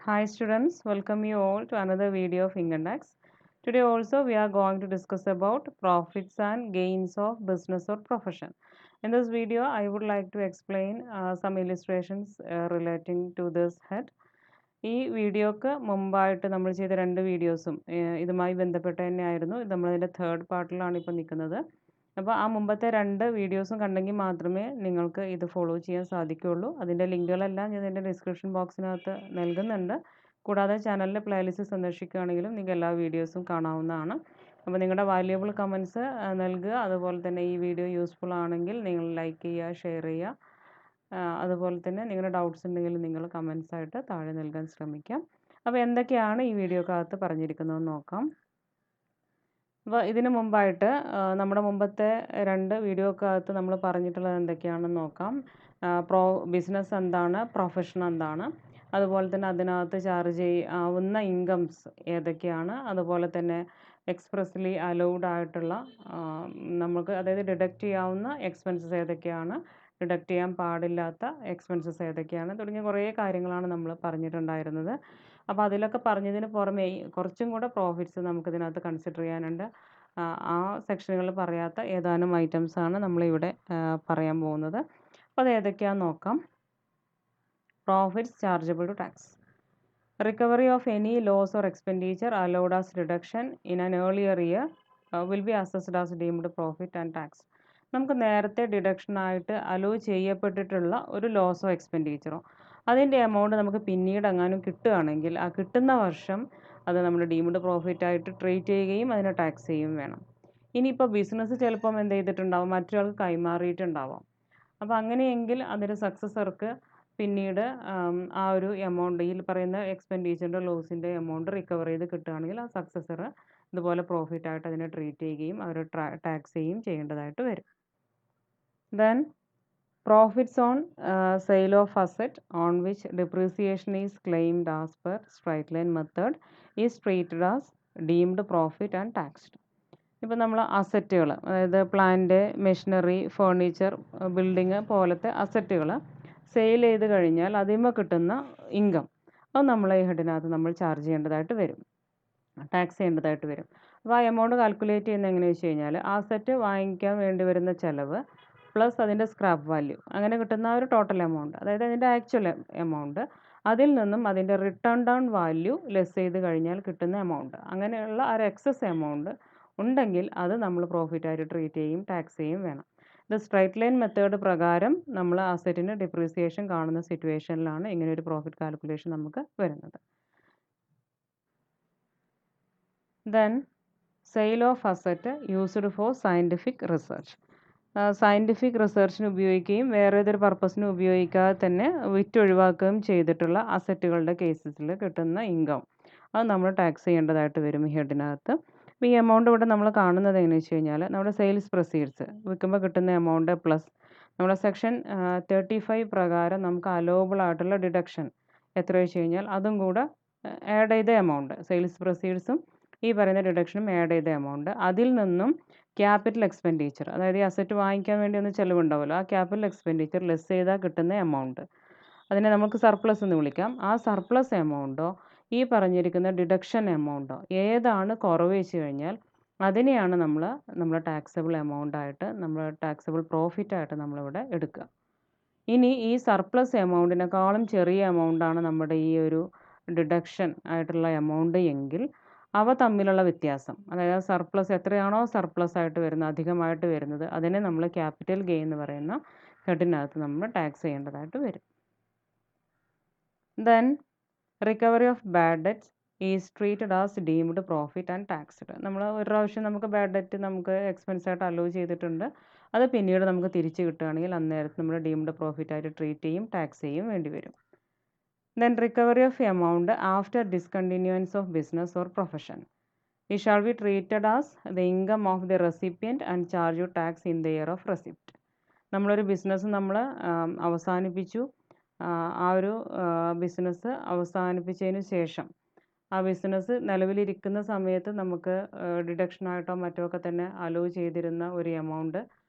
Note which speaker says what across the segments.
Speaker 1: Hi students, welcome you all to another video of income tax. Today also we are going to discuss about profits and gains of business or profession. In this video I would like to explain some illustrations relating to this head. ഈ വീഡിയോക്ക് മുമ്പായിട്ട് നമ്മൾ ചെയ്ത രണ്ട് വീഡിയോസും ഇതുമായി ബന്ധപ്പെട്ട് തന്നെയായിരുന്നു. ഇത് നമ്മളതിൻ്റെ തേർഡ് പാർട്ടിലാണ് ഇപ്പോൾ നിൽക്കുന്നത്. അപ്പോൾ ആ മുമ്പത്തെ രണ്ട് വീഡിയോസും കണ്ടെങ്കിൽ മാത്രമേ നിങ്ങൾക്ക് ഇത് ഫോളോ ചെയ്യാൻ സാധിക്കുകയുള്ളൂ. അതിൻ്റെ ലിങ്കുകളെല്ലാം ഞാൻ എൻ്റെ ഡിസ്ക്രിപ്ഷൻ ബോക്സിനകത്ത് നൽകുന്നുണ്ട്. കൂടാതെ ചാനലിലെ പ്ലേലിസ്റ്റ് സന്ദർശിക്കുകയാണെങ്കിലും നിങ്ങൾക്ക് എല്ലാ വീഡിയോസും കാണാവുന്നതാണ്. അപ്പോൾ നിങ്ങളുടെ വാല്യുബിൾ കമൻസ് നൽകുക. അതുപോലെ തന്നെ ഈ വീഡിയോ യൂസ്ഫുൾ ആണെങ്കിൽ നിങ്ങൾ ലൈക്ക് ചെയ്യുക, ഷെയർ ചെയ്യുക. അതുപോലെ തന്നെ നിങ്ങളുടെ ഡൗട്ട്സ് ഉണ്ടെങ്കിൽ നിങ്ങൾ കമൻസ് ആയിട്ട് താഴെ നൽകാൻ ശ്രമിക്കാം. അപ്പോൾ എന്തൊക്കെയാണ് ഈ വീഡിയോക്കകത്ത് പറഞ്ഞിരിക്കുന്നതെന്ന് നോക്കാം. അപ്പോൾ ഇതിന് മുമ്പായിട്ട് നമ്മുടെ മുമ്പത്തെ രണ്ട് വീഡിയോക്കകത്ത് നമ്മൾ പറഞ്ഞിട്ടുള്ളത് എന്തൊക്കെയാണെന്ന് നോക്കാം. ബിസിനസ് എന്താണ്, പ്രൊഫഷൻ എന്താണ്, അതുപോലെ തന്നെ അതിനകത്ത് ചാർജ് ചെയ്യാവുന്ന ഇൻകംസ് ഏതൊക്കെയാണ്, അതുപോലെ തന്നെ എക്സ്പ്രസ്ലി അലൗഡ് ആയിട്ടുള്ള നമുക്ക് അതായത് ഡിഡക്റ്റ് ചെയ്യാവുന്ന എക്സ്പെൻസസ് ഏതൊക്കെയാണ്, ഡിഡക്റ്റ് ചെയ്യാൻ പാടില്ലാത്ത എക്സ്പെൻസസ് ഏതൊക്കെയാണ് തുടങ്ങിയ കുറേ കാര്യങ്ങളാണ് നമ്മൾ പറഞ്ഞിട്ടുണ്ടായിരുന്നത്. അപ്പോൾ അതിലൊക്കെ പറഞ്ഞതിന് പുറമേ കുറച്ചും കൂടെ പ്രോഫിറ്റ്സ് നമുക്കിതിനകത്ത് കൺസിഡർ ചെയ്യാനുണ്ട്. ആ സെക്ഷനുകളിൽ പറയാത്ത ഏതാനും ഐറ്റംസാണ് നമ്മളിവിടെ പറയാൻ പോകുന്നത്. അപ്പോൾ അത് ഏതൊക്കെയാണെന്ന് നോക്കാം. Profits chargeable to tax. Recovery of any loss or expenditure allowed as reduction in an earlier year will be assessed as deemed profit and taxed. നമുക്ക് നേരത്തെ ഡിഡക്ഷനായിട്ട് അലോ ചെയ്യപ്പെട്ടിട്ടുള്ള ഒരു ലോസോ എക്സ്പെൻഡിച്ചറോ അതിൻ്റെ എമൗണ്ട് നമുക്ക് പിന്നീട് എങ്ങാനും കിട്ടുകയാണെങ്കിൽ ആ കിട്ടുന്ന വർഷം അത് നമ്മൾ ഡീംഡ് പ്രോഫിറ്റായിട്ട് ട്രീറ്റ് ചെയ്യുകയും അതിനെ ടാക്സ് ചെയ്യുകയും വേണം. ഇനിയിപ്പോൾ ബിസിനസ് ചിലപ്പം എന്ത് ചെയ്തിട്ടുണ്ടാവും, മറ്റൊരാൾക്ക് കൈമാറിയിട്ടുണ്ടാവാം. അപ്പോൾ അങ്ങനെയെങ്കിൽ അതിൻ്റെ സക്സസർക്ക് പിന്നീട് ആ ഒരു എമൗണ്ട് ഈ പറയുന്ന എക്സ്പെൻഡിച്ചറിൻ്റെ ലോസിൻ്റെ എമൗണ്ട് റിക്കവർ ചെയ്ത് കിട്ടുകയാണെങ്കിൽ ആ സക്സസർ ഇതുപോലെ പ്രോഫിറ്റായിട്ട് അതിനെ ട്രീറ്റ് ചെയ്യുകയും അവർ ടാക്സ് ചെയ്യുകയും ചെയ്യേണ്ടതായിട്ട് വരും. Then profits on sale of asset on which depreciation is claimed as per straight line method is treated as deemed profit and taxed. ഇപ്പോൾ നമ്മൾ അസറ്റുകൾ, അതായത് പ്ലാന്റ്, മെഷീനറി, ഫേർണിച്ചർ, ബിൽഡിങ് പോലത്തെ അസറ്റുകൾ സെയിൽ ചെയ്ത് കഴിഞ്ഞാൽ അതിന്മേൽ കിട്ടുന്ന ഇൻകം അത് നമ്മൾ ഈ ഹെഡിനകത്ത് നമ്മൾ ചാർജ് ചെയ്യേണ്ടതായിട്ട് വരും, ടാക്സ് ചെയ്യേണ്ടതായിട്ട് വരും. അപ്പോൾ ആ എമൗണ്ട് കാൽക്കുലേറ്റ് ചെയ്യുന്നത് എങ്ങനെയാണെന്ന് വെച്ച് കഴിഞ്ഞാൽ അസറ്റ് വാങ്ങിക്കാൻ വേണ്ടി വരുന്ന ചിലവ് പ്ലസ് അതിൻ്റെ സ്ക്രാപ്പ് വാല്യൂ അങ്ങനെ കിട്ടുന്ന ഒരു ടോട്ടൽ എമൗണ്ട്, അതായത് അതിൻ്റെ ആക്ച്വൽ എമൗണ്ട്, അതിൽ നിന്നും അതിൻ്റെ റിട്ടേൺ ഡൗൺ വാല്യൂ ലെസ് ചെയ്ത് കഴിഞ്ഞാൽ കിട്ടുന്ന എമൗണ്ട്, അങ്ങനെയുള്ള ഒരു എക്സസ് എമൗണ്ട് ഉണ്ടെങ്കിൽ അത് നമ്മൾ പ്രോഫിറ്റായിട്ട് ട്രീറ്റ് ചെയ്യും, ടാക്സ് ചെയ്യും വേണം. ഇത് സ്ട്രൈറ്റ് ലൈൻ മെത്തേഡ് പ്രകാരം നമ്മൾ അസറ്റിന് ഡിപ്രീസിയേഷൻ കാണുന്ന സിറ്റുവേഷനിലാണ് ഇങ്ങനെ ഒരു പ്രോഫിറ്റ് കാൽക്കുലേഷൻ നമുക്ക് വരുന്നത്. Then sale of asset used for scientific research. Scientific റിസർച്ചിന് ഉപയോഗിക്കുകയും വേറെ ഏതൊരു പർപ്പസിനും ഉപയോഗിക്കാതെ തന്നെ വിറ്റൊഴിവാക്കുകയും ചെയ്തിട്ടുള്ള അസറ്റുകളുടെ കേസസിൽ കിട്ടുന്ന ഇൻകം അത് നമ്മൾ ടാക്സ് ചെയ്യേണ്ടതായിട്ട് വരും ഈ ഹെഡിനകത്ത്. അപ്പോൾ ഈ എമൗണ്ട് ഇവിടെ നമ്മൾ കാണുന്നത് എങ്ങനെയാണെന്ന് വെച്ച് കഴിഞ്ഞാൽ നമ്മുടെ സെയിൽസ് പ്രൊസീഡ്സ് വിൽക്കുമ്പോൾ കിട്ടുന്ന എമൗണ്ട് പ്ലസ് നമ്മുടെ സെക്ഷൻ 35 പ്രകാരം നമുക്ക് അലോവബിൾ ആയിട്ടുള്ള ഡിഡക്ഷൻ എത്ര വെച്ച് കഴിഞ്ഞാൽ അതും കൂടെ ആഡ് ചെയ്ത എമൗണ്ട്, സെയിൽസ് പ്രൊസീഡ്സും ഈ പറയുന്ന ഡിഡക്ഷനും ആഡ് ചെയ്ത എമൗണ്ട്, അതിൽ നിന്നും ക്യാപിറ്റൽ എക്സ്പെൻഡിച്ചർ, അതായത് ഈ അസറ്റ് വാങ്ങിക്കാൻ വേണ്ടി ഒന്ന് ചിലവുണ്ടാവുമല്ലോ, ആ ക്യാപിറ്റൽ എക്സ്പെൻഡിച്ചർ ലെസ് ചെയ്താൽ കിട്ടുന്ന എമൗണ്ട്, അതിനെ നമുക്ക് സർപ്ലസ് എന്ന് വിളിക്കാം. ആ സർപ്ലസ് എമൗണ്ടോ ഈ പറഞ്ഞിരിക്കുന്ന ഡിഡക്ഷൻ എമൗണ്ടോ ഏതാണ് കുറവ് വെച്ച് കഴിഞ്ഞാൽ അതിനെയാണ് നമ്മൾ ടാക്സബിൾ എമൗണ്ടായിട്ട് നമ്മൾ ടാക്സബിൾ പ്രോഫിറ്റായിട്ട് നമ്മളിവിടെ എടുക്കുക. ഇനി ഈ സർപ്ലസ് എമൗണ്ടിനേക്കാളും ചെറിയ എമൗണ്ടാണ് നമ്മുടെ ഈ ഒരു ഡിഡക്ഷൻ ആയിട്ടുള്ള എമൗണ്ട് എങ്കിൽ അവ തമ്മിലുള്ള വ്യത്യാസം, അതായത് സർപ്ലസ് എത്രയാണോ സർപ്ലസ് ആയിട്ട് വരുന്നത്, അധികമായിട്ട് വരുന്നത്, അതിനെ നമ്മൾ ക്യാപിറ്റൽ ഗെയിൻ എന്ന് പറയുന്ന ഹെഡിനകത്ത് നമ്മൾ ടാക്സ് ചെയ്യേണ്ടതായിട്ട് വരും. Then recovery of bad debts is treated as deemed profit and taxed. നമ്മൾ ഒരു പ്രാവശ്യം നമുക്ക് ബാഡ് ഡെറ്റ് നമുക്ക് എക്സ്പെൻസ് ആയിട്ട് അലോ ചെയ്തിട്ടുണ്ട്, അത് പിന്നീട് നമുക്ക് തിരിച്ച് കിട്ടുകയാണെങ്കിൽ അന്നേരത്ത് നമ്മൾ ഡീംഡ് പ്രോഫിറ്റ് ആയിട്ട് ട്രീറ്റ് ചെയ്യും, ടാക്സ് ചെയ്യും വേണ്ടി വരും. Then recovery of amount after discontinuance of business or profession. It shall be treated as the income of the recipient and charge you tax in the year of receipt. നമ്മളൊരു business നമ്മൾ അവസാനിപ്പിച്ചു, ആ ഒരു business അവസാനിപ്പിച്ചതിന് ശേഷം ആ business നിലവിലിരിക്കുന്ന സമയത്ത് നമുക്ക് ഡിഡക്ഷനായിട്ടോ മറ്റോ ഒക്കെ തന്നെ അലോ ചെയ്തിരുന്ന ഒരു എമൗണ്ട്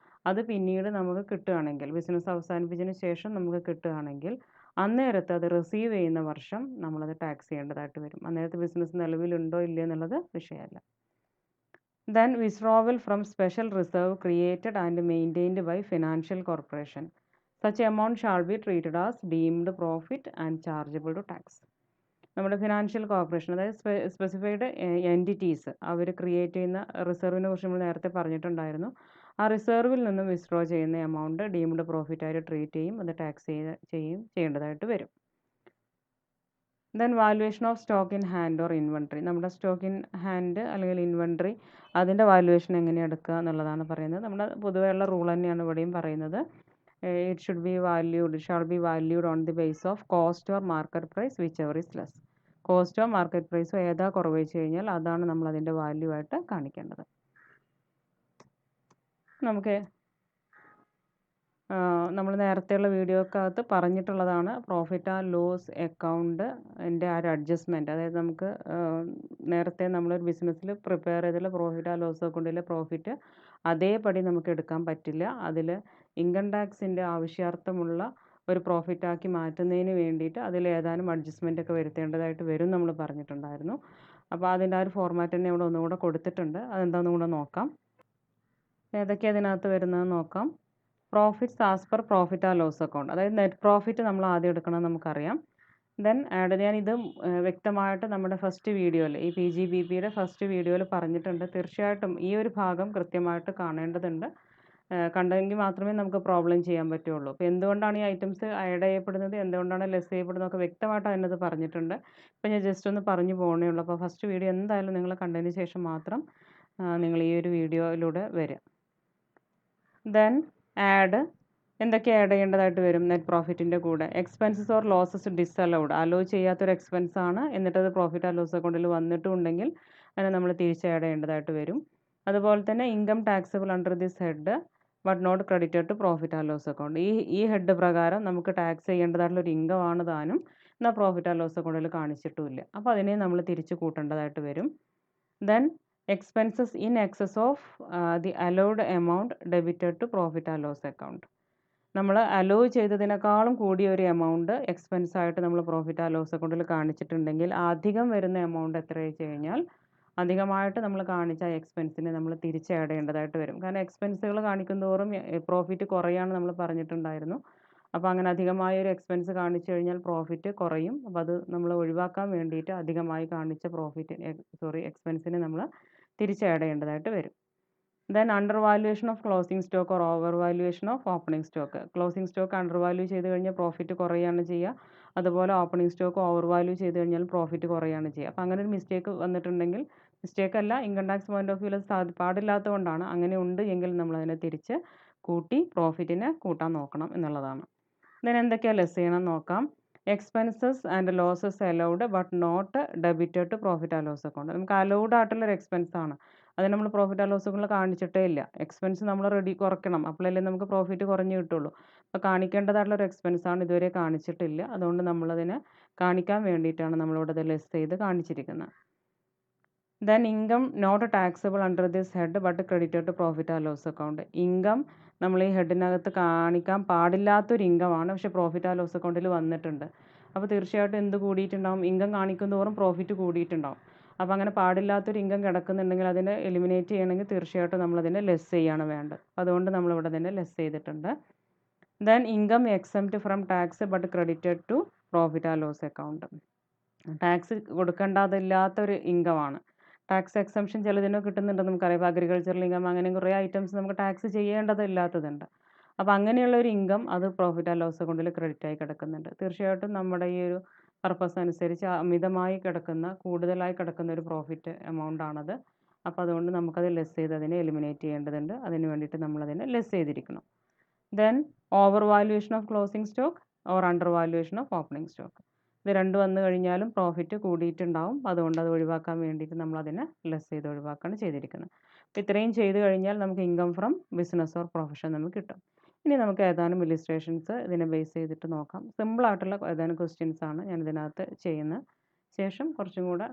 Speaker 1: അത് പിന്നീട് നമുക്ക് കിട്ടുകയാണെങ്കിൽ, ബിസിനസ് അവസാനിപ്പിച്ചതിന് ശേഷം നമുക്ക് കിട്ടുകയാണെങ്കിൽ അന്നേരത്ത് അത് റിസീവ് ചെയ്യുന്ന വർഷം നമ്മളത് ടാക്സ് ചെയ്യേണ്ടതായിട്ട് വരും. അന്നേരത്ത് ബിസിനസ് നിലവിലുണ്ടോ ഇല്ലയോ എന്നുള്ളത് വിഷയമല്ല. Then withdrawal from special reserve created and maintained by financial corporation. Such amount shall be treated as deemed profit and chargeable to tax. നമ്മുടെ ഫിനാൻഷ്യൽ കോർപ്പറേഷൻ, അതായത് സ്പെസിഫൈഡ് എൻറ്റിറ്റീസ്, അവർ ക്രിയേറ്റ് ചെയ്യുന്ന റിസർവിനെ കുറിച്ച് നമ്മൾ നേരത്തെ പറഞ്ഞിട്ടുണ്ടായിരുന്നു. ആ റിസർവിൽ നിന്നും വിത്ഡ്രോ ചെയ്യുന്ന എമൗണ്ട് ഡീംഡ് പ്രോഫിറ്റ് ആയിട്ട് ട്രീറ്റ് ചെയ്യും, അത് ടാക്സ് ചെയ്യേണ്ടതായിട്ട് വരും. Then valuation of stock in hand or inventory. നമ്മുടെ സ്റ്റോക്ക് ഇൻ ഹാൻഡ് അല്ലെങ്കിൽ ഇൻവെൻട്രി, അതിൻ്റെ വാല്യുവേഷൻ എങ്ങനെ എടുക്കുക എന്നുള്ളതാണ് പറയുന്നത്. നമ്മുടെ പൊതുവെയുള്ള റൂൾ തന്നെയാണ് ഇവിടെയും പറയുന്നത്. It should be valued, shall be valued on the base of cost or market price whichever is less. കോസ്റ്റോ മാർക്കറ്റ് പ്രൈസോ ഏതാ കുറവ് വെച്ച് കഴിഞ്ഞാൽ അതാണ് നമ്മൾ അതിൻ്റെ വാല്യൂ ആയിട്ട് കാണിക്കേണ്ടത്. നമുക്ക് നമ്മൾ നേരത്തെയുള്ള വീഡിയോക്കകത്ത് പറഞ്ഞിട്ടുള്ളതാണ് പ്രോഫിറ്റ് ആൻഡ് ലോസ് അക്കൗണ്ടിൻ്റെ ആ ഒരു അഡ്ജസ്റ്റ്മെൻറ്റ്. അതായത് നമുക്ക് നേരത്തെ നമ്മളൊരു ബിസിനസ്സിൽ പ്രിപ്പയർ ചെയ്തിട്ടുള്ള പ്രോഫിറ്റ് ആൻഡ് ലോസ് അക്കൗണ്ടിലെ പ്രോഫിറ്റ് അതേപടി നമുക്ക് എടുക്കാൻ പറ്റില്ല. അതിൽ ഇൻകം ടാക്സിൻ്റെ ആവശ്യാർത്ഥമുള്ള ഒരു പ്രോഫിറ്റാക്കി മാറ്റുന്നതിന് വേണ്ടിയിട്ട് അതിൽ ഏതാനും അഡ്ജസ്റ്റ്മെൻ്റ് ഒക്കെ വരുത്തേണ്ടതായിട്ട് വരും നമ്മൾ പറഞ്ഞിട്ടുണ്ടായിരുന്നു. അപ്പോൾ അതിൻ്റെ ആ ഒരു ഫോർമാറ്റ് തന്നെ ഇവിടെ ഒന്നുകൂടെ കൊടുത്തിട്ടുണ്ട്. അതെന്താണെന്നും കൂടെ നോക്കാം. ഏതൊക്കെയാണ് അതിനകത്ത് വരുന്നതെന്ന് നോക്കാം. Profits as per profit and loss account, അതായത് നെറ്റ് പ്രോഫിറ്റ് നമ്മൾ ആദ്യം എടുക്കണം നമുക്കറിയാം. ദെൻ ഞാനിത് വ്യക്തമായിട്ട് നമ്മുടെ ഫസ്റ്റ് വീഡിയോയിൽ, ഈ PGBPയുടെ ഫസ്റ്റ് വീഡിയോയിൽ പറഞ്ഞിട്ടുണ്ട്. തീർച്ചയായിട്ടും ഈ ഒരു ഭാഗം കൃത്യമായിട്ട് കാണേണ്ടതുണ്ട്. കണ്ടെങ്കിൽ മാത്രമേ നമുക്ക് പ്രോബ്ലം ചെയ്യാൻ പറ്റുള്ളൂ. അപ്പോൾ എന്തുകൊണ്ടാണ് ഈ ഐറ്റംസ് ആഡ് ചെയ്യപ്പെടുന്നത്, എന്തുകൊണ്ടാണ് ലെസ് ചെയ്യപ്പെടുന്നത് ഒക്കെ വ്യക്തമായിട്ട് അതിനകത്ത് പറഞ്ഞിട്ടുണ്ട്. ഇപ്പോൾ ഞാൻ ജസ്റ്റ് ഒന്ന് പറഞ്ഞു പോകണേ ഉള്ളൂ. അപ്പോൾ ഫസ്റ്റ് വീഡിയോ എന്തായാലും നിങ്ങൾ കണ്ടതിന് ശേഷം മാത്രം നിങ്ങൾ ഈ ഒരു വീഡിയോയിലൂടെ വരിക. ദെൻ ആഡ്, എന്തൊക്കെ ആഡ് ചെയ്യേണ്ടതായിട്ട് വരും നെറ്റ് പ്രോഫിറ്റിൻ്റെ കൂടെ? Expenses or losses disallowed, allow ചെയ്യാത്തൊരു എക്സ്പെൻസ് ആണ്, എന്നിട്ടത് പ്രോഫിറ്റ് ആൻഡ് ലോസ് അക്കൗണ്ടിൽ വന്നിട്ടുണ്ടെങ്കിൽ അതിനെ നമ്മൾ തിരിച്ച് ആഡ് ചെയ്യേണ്ടതായിട്ട് വരും. അതുപോലെ തന്നെ income taxable under this head but not credited to profit and loss account. ഈ ഹെഡ് പ്രകാരം നമുക്ക് ടാക്സ് ചെയ്യേണ്ടതായിട്ടുള്ള ഒരു ഇൻകം ആണ് താനും, എന്നാൽ പ്രോഫിറ്റ് ആൻഡ് ലോസ് അക്കൗണ്ടിൽ കാണിച്ചിട്ടുമില്ല. അപ്പോൾ അതിനെ നമ്മൾ തിരിച്ച് കൂട്ടേണ്ടതായിട്ട് വരും. Then expenses in excess of the allowed amount debited to profit and loss account. നമ്മൾ അലോ ചെയ്തതിനേക്കാളും കൂടിയ ഒരു എമൗണ്ട് എക്സ്പെൻസ് ആയിട്ട് നമ്മൾ പ്രോഫിറ്റ് ആൻഡ് ലോസ് അക്കൗണ്ടിൽ കാണിച്ചിട്ടുണ്ടെങ്കിൽ അധികം വരുന്ന എമൗണ്ട് എത്ര വെച്ച് കഴിഞ്ഞാൽ അധികമായിട്ട് നമ്മൾ കാണിച്ച എക്സ്പെൻസിനെ നമ്മൾ തിരിച്ച് ആഡ് ചെയ്യേണ്ടതായിട്ട് വരും. കാരണം എക്സ്പെൻസുകൾ കാണിക്കുന്തോറും പ്രോഫിറ്റ് കുറയാണ് നമ്മൾ പറഞ്ഞിട്ടുണ്ടായിരുന്നു. അപ്പോൾ അങ്ങനെ അധികമായ ഒരു എക്സ്പെൻസ് കാണിച്ചു കഴിഞ്ഞാൽ പ്രോഫിറ്റ് കുറയും. അപ്പോൾ അത് നമ്മൾ ഒഴിവാക്കാൻ വേണ്ടിയിട്ട് അധികമായി കാണിച്ച എക്സ്പെൻസിനെ നമ്മൾ തിരിച്ച് ആഡ് ചെയ്യേണ്ടതായിട്ട് വരും. Then under valuation of closing stock or over valuation of opening stock. Closing stock under value ചെയ്ത് കഴിഞ്ഞാൽ പ്രോഫിറ്റ് കുറയാണ് ചെയ്യുക. അതുപോലെ ഓപ്പണിംഗ് സ്റ്റോക്ക് ഓവർ വാല്യൂ ചെയ്ത് കഴിഞ്ഞാൽ പ്രോഫിറ്റ് കുറയാണ് ചെയ്യുക. അപ്പോൾ അങ്ങനെ ഒരു മിസ്റ്റേക്ക് വന്നിട്ടുണ്ടെങ്കിൽ, മിസ്റ്റേക്കല്ല, ഇൻകം ടാക്സ് പോയിന്റ് ഓഫ് വ്യൂവിൽ പാടില്ലാത്തതുകൊണ്ടാണ്. അങ്ങനെ ഉണ്ട് എങ്കിൽ നമ്മളതിനെ തിരിച്ച് കൂട്ടി പ്രോഫിറ്റിനെ കൂട്ടാൻ നോക്കണം എന്നുള്ളതാണ്. ദെൻ എന്തൊക്കെയാണ് ലെസ് ചെയ്യണം നോക്കാം. Expenses and losses allowed but not debited to profit and loss account. നമുക്ക് അലൗഡ് ആയിട്ടുള്ളൊരു എക്സ്പെൻസ് ആണ്, അത് നമ്മൾ പ്രോഫിറ്റ് ആൻഡ് ലോസ് അക്കൗണ്ടിൽ കാണിച്ചിട്ടേ ഇല്ല. എക്സ്പെൻസ് നമ്മൾ കുറയ്ക്കണം, അപ്പോഴല്ലേ നമുക്ക് പ്രോഫിറ്റ് കുറഞ്ഞ് കിട്ടുള്ളൂ. അപ്പോൾ കാണിക്കേണ്ടതായിട്ടുള്ളൊരു എക്സ്പെൻസ് ആണ്, ഇതുവരെ കാണിച്ചിട്ടില്ല. അതുകൊണ്ട് നമ്മളതിനെ കാണിക്കാൻ വേണ്ടിയിട്ടാണ് നമ്മളിവിടെ അത് ലെസ് ചെയ്ത് കാണിച്ചിരിക്കുന്നത്. Then income not taxable under this head but credited to profit and loss account. Income നമ്മൾ ഈ ഹെഡിനകത്ത് കാണിക്കാൻ പാടില്ലാത്തൊരു ഇൻകമാണ്, പക്ഷേ പ്രോഫിറ്റ് ആൻഡ് ലോസ് അക്കൗണ്ടിൽ വന്നിട്ടുണ്ട്. അപ്പോൾ തീർച്ചയായിട്ടും എന്ത് കൂടിയിട്ടുണ്ടാവും? Income കാണിക്കുന്നതോറും profit കൂടിയിട്ടുണ്ടാവും. അപ്പോൾ അങ്ങനെ പാടില്ലാത്തൊരു ഇൻകം കിടക്കുന്നുണ്ടെങ്കിൽ അതിനെ എലിമിനേറ്റ് ചെയ്യണമെങ്കിൽ തീർച്ചയായിട്ടും നമ്മളതിനെ ലെസ് ചെയ്യാണ് വേണ്ടത്. അതുകൊണ്ട് നമ്മളിവിടെ തന്നെ ലെസ് ചെയ്തിട്ടുണ്ട്. Then income exempt from tax but credited to profit and loss account. Tax കൊടുക്കേണ്ടതില്ലാത്തൊരു ഇൻകമാണ്. ടാക്സ് എക്സംഷൻ ചിലതിന് കിട്ടുന്നുണ്ട്, നമുക്കറിയാം. അഗ്രികൾച്ചറൽ ഇൻകം, അങ്ങനെ കുറേ ഐറ്റംസ് നമുക്ക് ടാക്സ് ചെയ്യേണ്ടതില്ലാത്തതുണ്ട്. അപ്പോൾ അങ്ങനെയുള്ള ഒരു ഇൻകം അത് പ്രോഫിറ്റ് ആൻഡ് ലോസ് അക്കൗണ്ടിൽ ക്രെഡിറ്റ് ആയി കിടക്കുന്നുണ്ട്. തീർച്ചയായിട്ടും നമ്മുടെ ഈ ഒരു പർപ്പസ് അനുസരിച്ച് അമിതമായി കിടക്കുന്ന, കൂടുതലായി കിടക്കുന്ന ഒരു പ്രോഫിറ്റ് എമൗണ്ട് ആണത്. അപ്പോൾ അതുകൊണ്ട് നമുക്കത് ലെസ് ചെയ്ത് അതിനെ എലിമിനേറ്റ് ചെയ്യേണ്ടതുണ്ട്. അതിന് വേണ്ടിയിട്ട് നമ്മളതിനെ ലെസ് ചെയ്തിരിക്കണം. Then over valuation of closing stock or under valuation of opening stock. ഇത് രണ്ടും വന്നു കഴിഞ്ഞാലും പ്രോഫിറ്റ് കൂടിയിട്ടുണ്ടാവും. അതുകൊണ്ട് അത് ഒഴിവാക്കാൻ വേണ്ടിയിട്ട് നമ്മളതിനെ ലെസ് ചെയ്ത് ഒഴിവാക്കുകയാണ് ചെയ്തിരിക്കുന്നത്. അപ്പോൾ ഇത്രയും ചെയ്ത് കഴിഞ്ഞാൽ നമുക്ക് income from business or profession നമുക്ക് കിട്ടും. ഇനി നമുക്ക് ഏതാനും ഇല്ലുസ്ട്രേഷൻസ് ഇതിനെ ബേസ് ചെയ്തിട്ട് നോക്കാം. സിമ്പിളായിട്ടുള്ള ഏതാനും ക്വസ്റ്റ്യൻസ് ആണ് ഞാൻ ഇതിനകത്ത് ചെയ്യുന്നത്. ശേഷം കുറച്ചും കൂടെ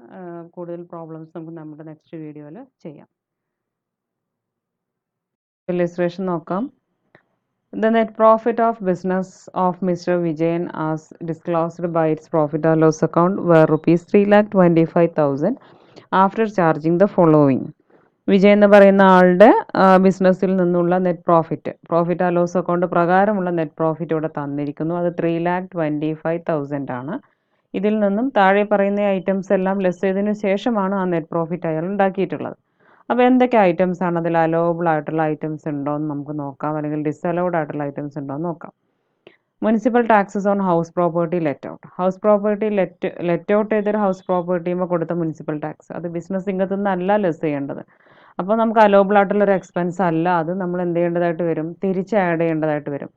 Speaker 1: കൂടുതൽ പ്രോബ്ലംസ് നമുക്ക് നമ്മുടെ നെക്സ്റ്റ് വീഡിയോയിൽ ചെയ്യാം. ഇല്ലുസ്ട്രേഷൻ നോക്കാം. The net profit of business of Mr. Vijayan as disclosed by its profit and loss account were rupees 3,25,000 after charging the following. Vijay എന്ന് പറയുന്ന ആളുടെ ബിസിനസ്സിൽ നിന്നുള്ള net profit and loss account പ്രകാരമുള്ള നെറ്റ് പ്രോഫിറ്റ് ഇവിടെ തന്നിരിക്കുന്നു. അത് 3,25,000 ആണ്. ഇതിൽ നിന്നും താഴെ പറയുന്ന ഐറ്റംസ് എല്ലാം ലെസ് ചെയ്തതിനു ശേഷമാണ് ആ നെറ്റ് പ്രോഫിറ്റ് അയാൾ ഉണ്ടാക്കിയിട്ടുള്ളത്. അപ്പോൾ എന്തൊക്കെ ഐറ്റംസ് ആണ് അതിൽ അലോവബിൾ ആയിട്ടുള്ള ഐറ്റംസ് ഉണ്ടോ എന്ന് നമുക്ക് നോക്കാം, അല്ലെങ്കിൽ ഡിസലൗഡ് ആയിട്ടുള്ള ഐറ്റംസ് ഉണ്ടോ എന്ന് നോക്കാം. Municipal taxes on house property let out. House property let out ചെയ്തൊരു ഹൗസ് പ്രോപ്പർട്ടിയുമ്പോൾ കൊടുത്ത മുനിസിപ്പൽ ടാക്സ് അത് ബിസിനസ് ഇൻകത്തിൽ നിന്നല്ല ലെസ് ചെയ്യേണ്ടത്. അപ്പോൾ നമുക്ക് അലോവബിൾ ആയിട്ടുള്ളൊരു എക്സ്പെൻസ് അല്ല, അത് നമ്മൾ എന്ത് ചെയ്യേണ്ടതായിട്ട് വരും, തിരിച്ച് ആഡ് ചെയ്യേണ്ടതായിട്ട് വരും.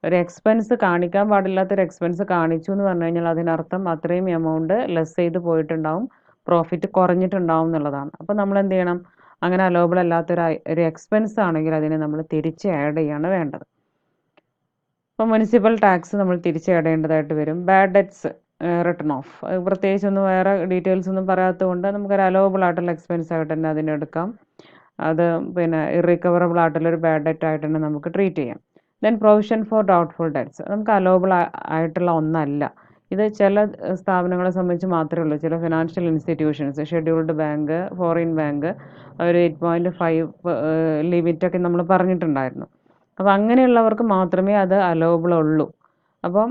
Speaker 1: ഒരു എക്സ്പെൻസ് കാണിക്കാൻ പാടില്ലാത്തൊരു എക്സ്പെൻസ് കാണിച്ചു എന്ന് പറഞ്ഞു കഴിഞ്ഞാൽ അതിനർത്ഥം അത്രയും എമൗണ്ട് ലെസ് ചെയ്ത് പോയിട്ടുണ്ടാവും, പ്രോഫിറ്റ് കുറഞ്ഞിട്ടുണ്ടാവും എന്നുള്ളതാണ്. അപ്പോൾ നമ്മൾ എന്ത് ചെയ്യണം, അങ്ങനെ അലോവബിൾ അല്ലാത്തൊരു എക്സ്പെൻസ് ആണെങ്കിൽ അതിനെ നമ്മൾ തിരിച്ച് ആഡ് ചെയ്യാണ് വേണ്ടത്. അപ്പോൾ മുനിസിപ്പൽ ടാക്സ് നമ്മൾ തിരിച്ച് ആഡ് ചെയ്യേണ്ടതായിട്ട് വരും. ബാഡ് ഡെറ്റ്സ് റിട്ടേൺ ഓഫ്, പ്രത്യേകിച്ചൊന്നും വേറെ ഡീറ്റെയിൽസ് ഒന്നും പറയാത്തത് കൊണ്ട് നമുക്കൊരു അലോവബിൾ ആയിട്ടുള്ള എക്സ്പെൻസ് ആയിട്ട് തന്നെ അതിനെടുക്കാം. അത് പിന്നെ ഇറിക്കവറബിൾ ആയിട്ടുള്ളൊരു ബാഡ് ഡെറ്റ് ആയിട്ട് തന്നെ നമുക്ക് ട്രീറ്റ് ചെയ്യാം. Then provision for doubtful debts, നമുക്ക് അലോവബിൾ ആയിട്ടുള്ള ഒന്നല്ല. ഇത് ചില സ്ഥാപനങ്ങളെ സംബന്ധിച്ച് മാത്രമേ ഉള്ളൂ. ചില financial institutions, scheduled bank, foreign bank, ഒരു 8.5 ലിമിറ്റൊക്കെ നമ്മൾ പറഞ്ഞിട്ടുണ്ടായിരുന്നു. അപ്പോൾ അങ്ങനെയുള്ളവർക്ക് മാത്രമേ അത് അലോവബിൾ ഉള്ളൂ. അപ്പം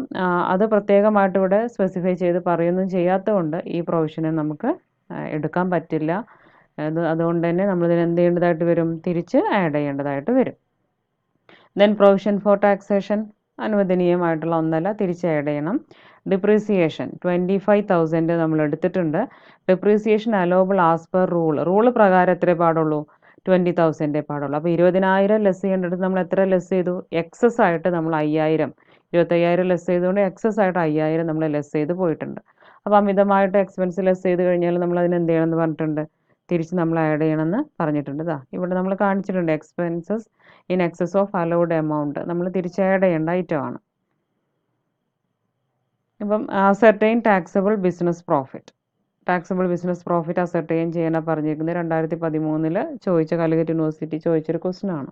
Speaker 1: അത് പ്രത്യേകമായിട്ട് ഇവിടെ സ്പെസിഫൈ ചെയ്ത് പറയുകയൊന്നും ചെയ്യാത്തതുകൊണ്ട് ഈ പ്രൊവിഷനെ നമുക്ക് എടുക്കാൻ പറ്റില്ല. അതുകൊണ്ട് തന്നെ നമ്മളിതിന് എന്ത് ചെയ്യേണ്ടതായിട്ട് വരും, തിരിച്ച് ആഡ് ചെയ്യേണ്ടതായിട്ട് വരും. ദെൻ പ്രൊവിഷൻ ഫോർ ടാക്സേഷൻ, അനുവദനീയമായിട്ടുള്ള ഒന്നല്ല, തിരിച്ച് ആഡ് ചെയ്യണം. ഡിപ്രീസിയേഷൻ 25,000 നമ്മൾ എടുത്തിട്ടുണ്ട്. Depreciation allowable as per rule പ്രകാരം എത്രേ പാടുള്ളൂ, 20,000 പാടുള്ളൂ. അപ്പോൾ 20,000 ലെസ് ചെയ്യേണ്ടത് നമ്മൾ എത്ര ലെസ് ചെയ്തു, എക്സസ് ആയിട്ട് നമ്മൾ 5,000, 25,000 ലെസ് ചെയ്തുകൊണ്ട് എക്സസ് ആയിട്ട് 5,000 നമ്മൾ ലെസ് ചെയ്ത് പോയിട്ടുണ്ട്. അപ്പോൾ അമിതമായിട്ട് എക്സ്പെൻസ് ലെസ് ചെയ്ത് കഴിഞ്ഞാൽ നമ്മൾ അതിന് എന്ത് ചെയ്യണമെന്ന് പറഞ്ഞിട്ടുണ്ട്, തിരിച്ച് നമ്മൾ ആഡ് ചെയ്യണമെന്ന് പറഞ്ഞിട്ടുണ്ട്. ഇവിടെ നമ്മൾ കാണിച്ചിട്ടുണ്ട് expenses in excess of allowed amount നമ്മൾ തിരിച്ച് ആഡ് ചെയ്യേണ്ട ഐറ്റമാണ്. ഇപ്പം ascertain taxable business profit ascertain ചെയ്യാനാണ് പറഞ്ഞിരിക്കുന്നത്. 2013 ചോദിച്ച കാലിക്കറ്റ് യൂണിവേഴ്സിറ്റി ചോദിച്ചൊരു ക്വസ്റ്റ്യൻ ആണ്.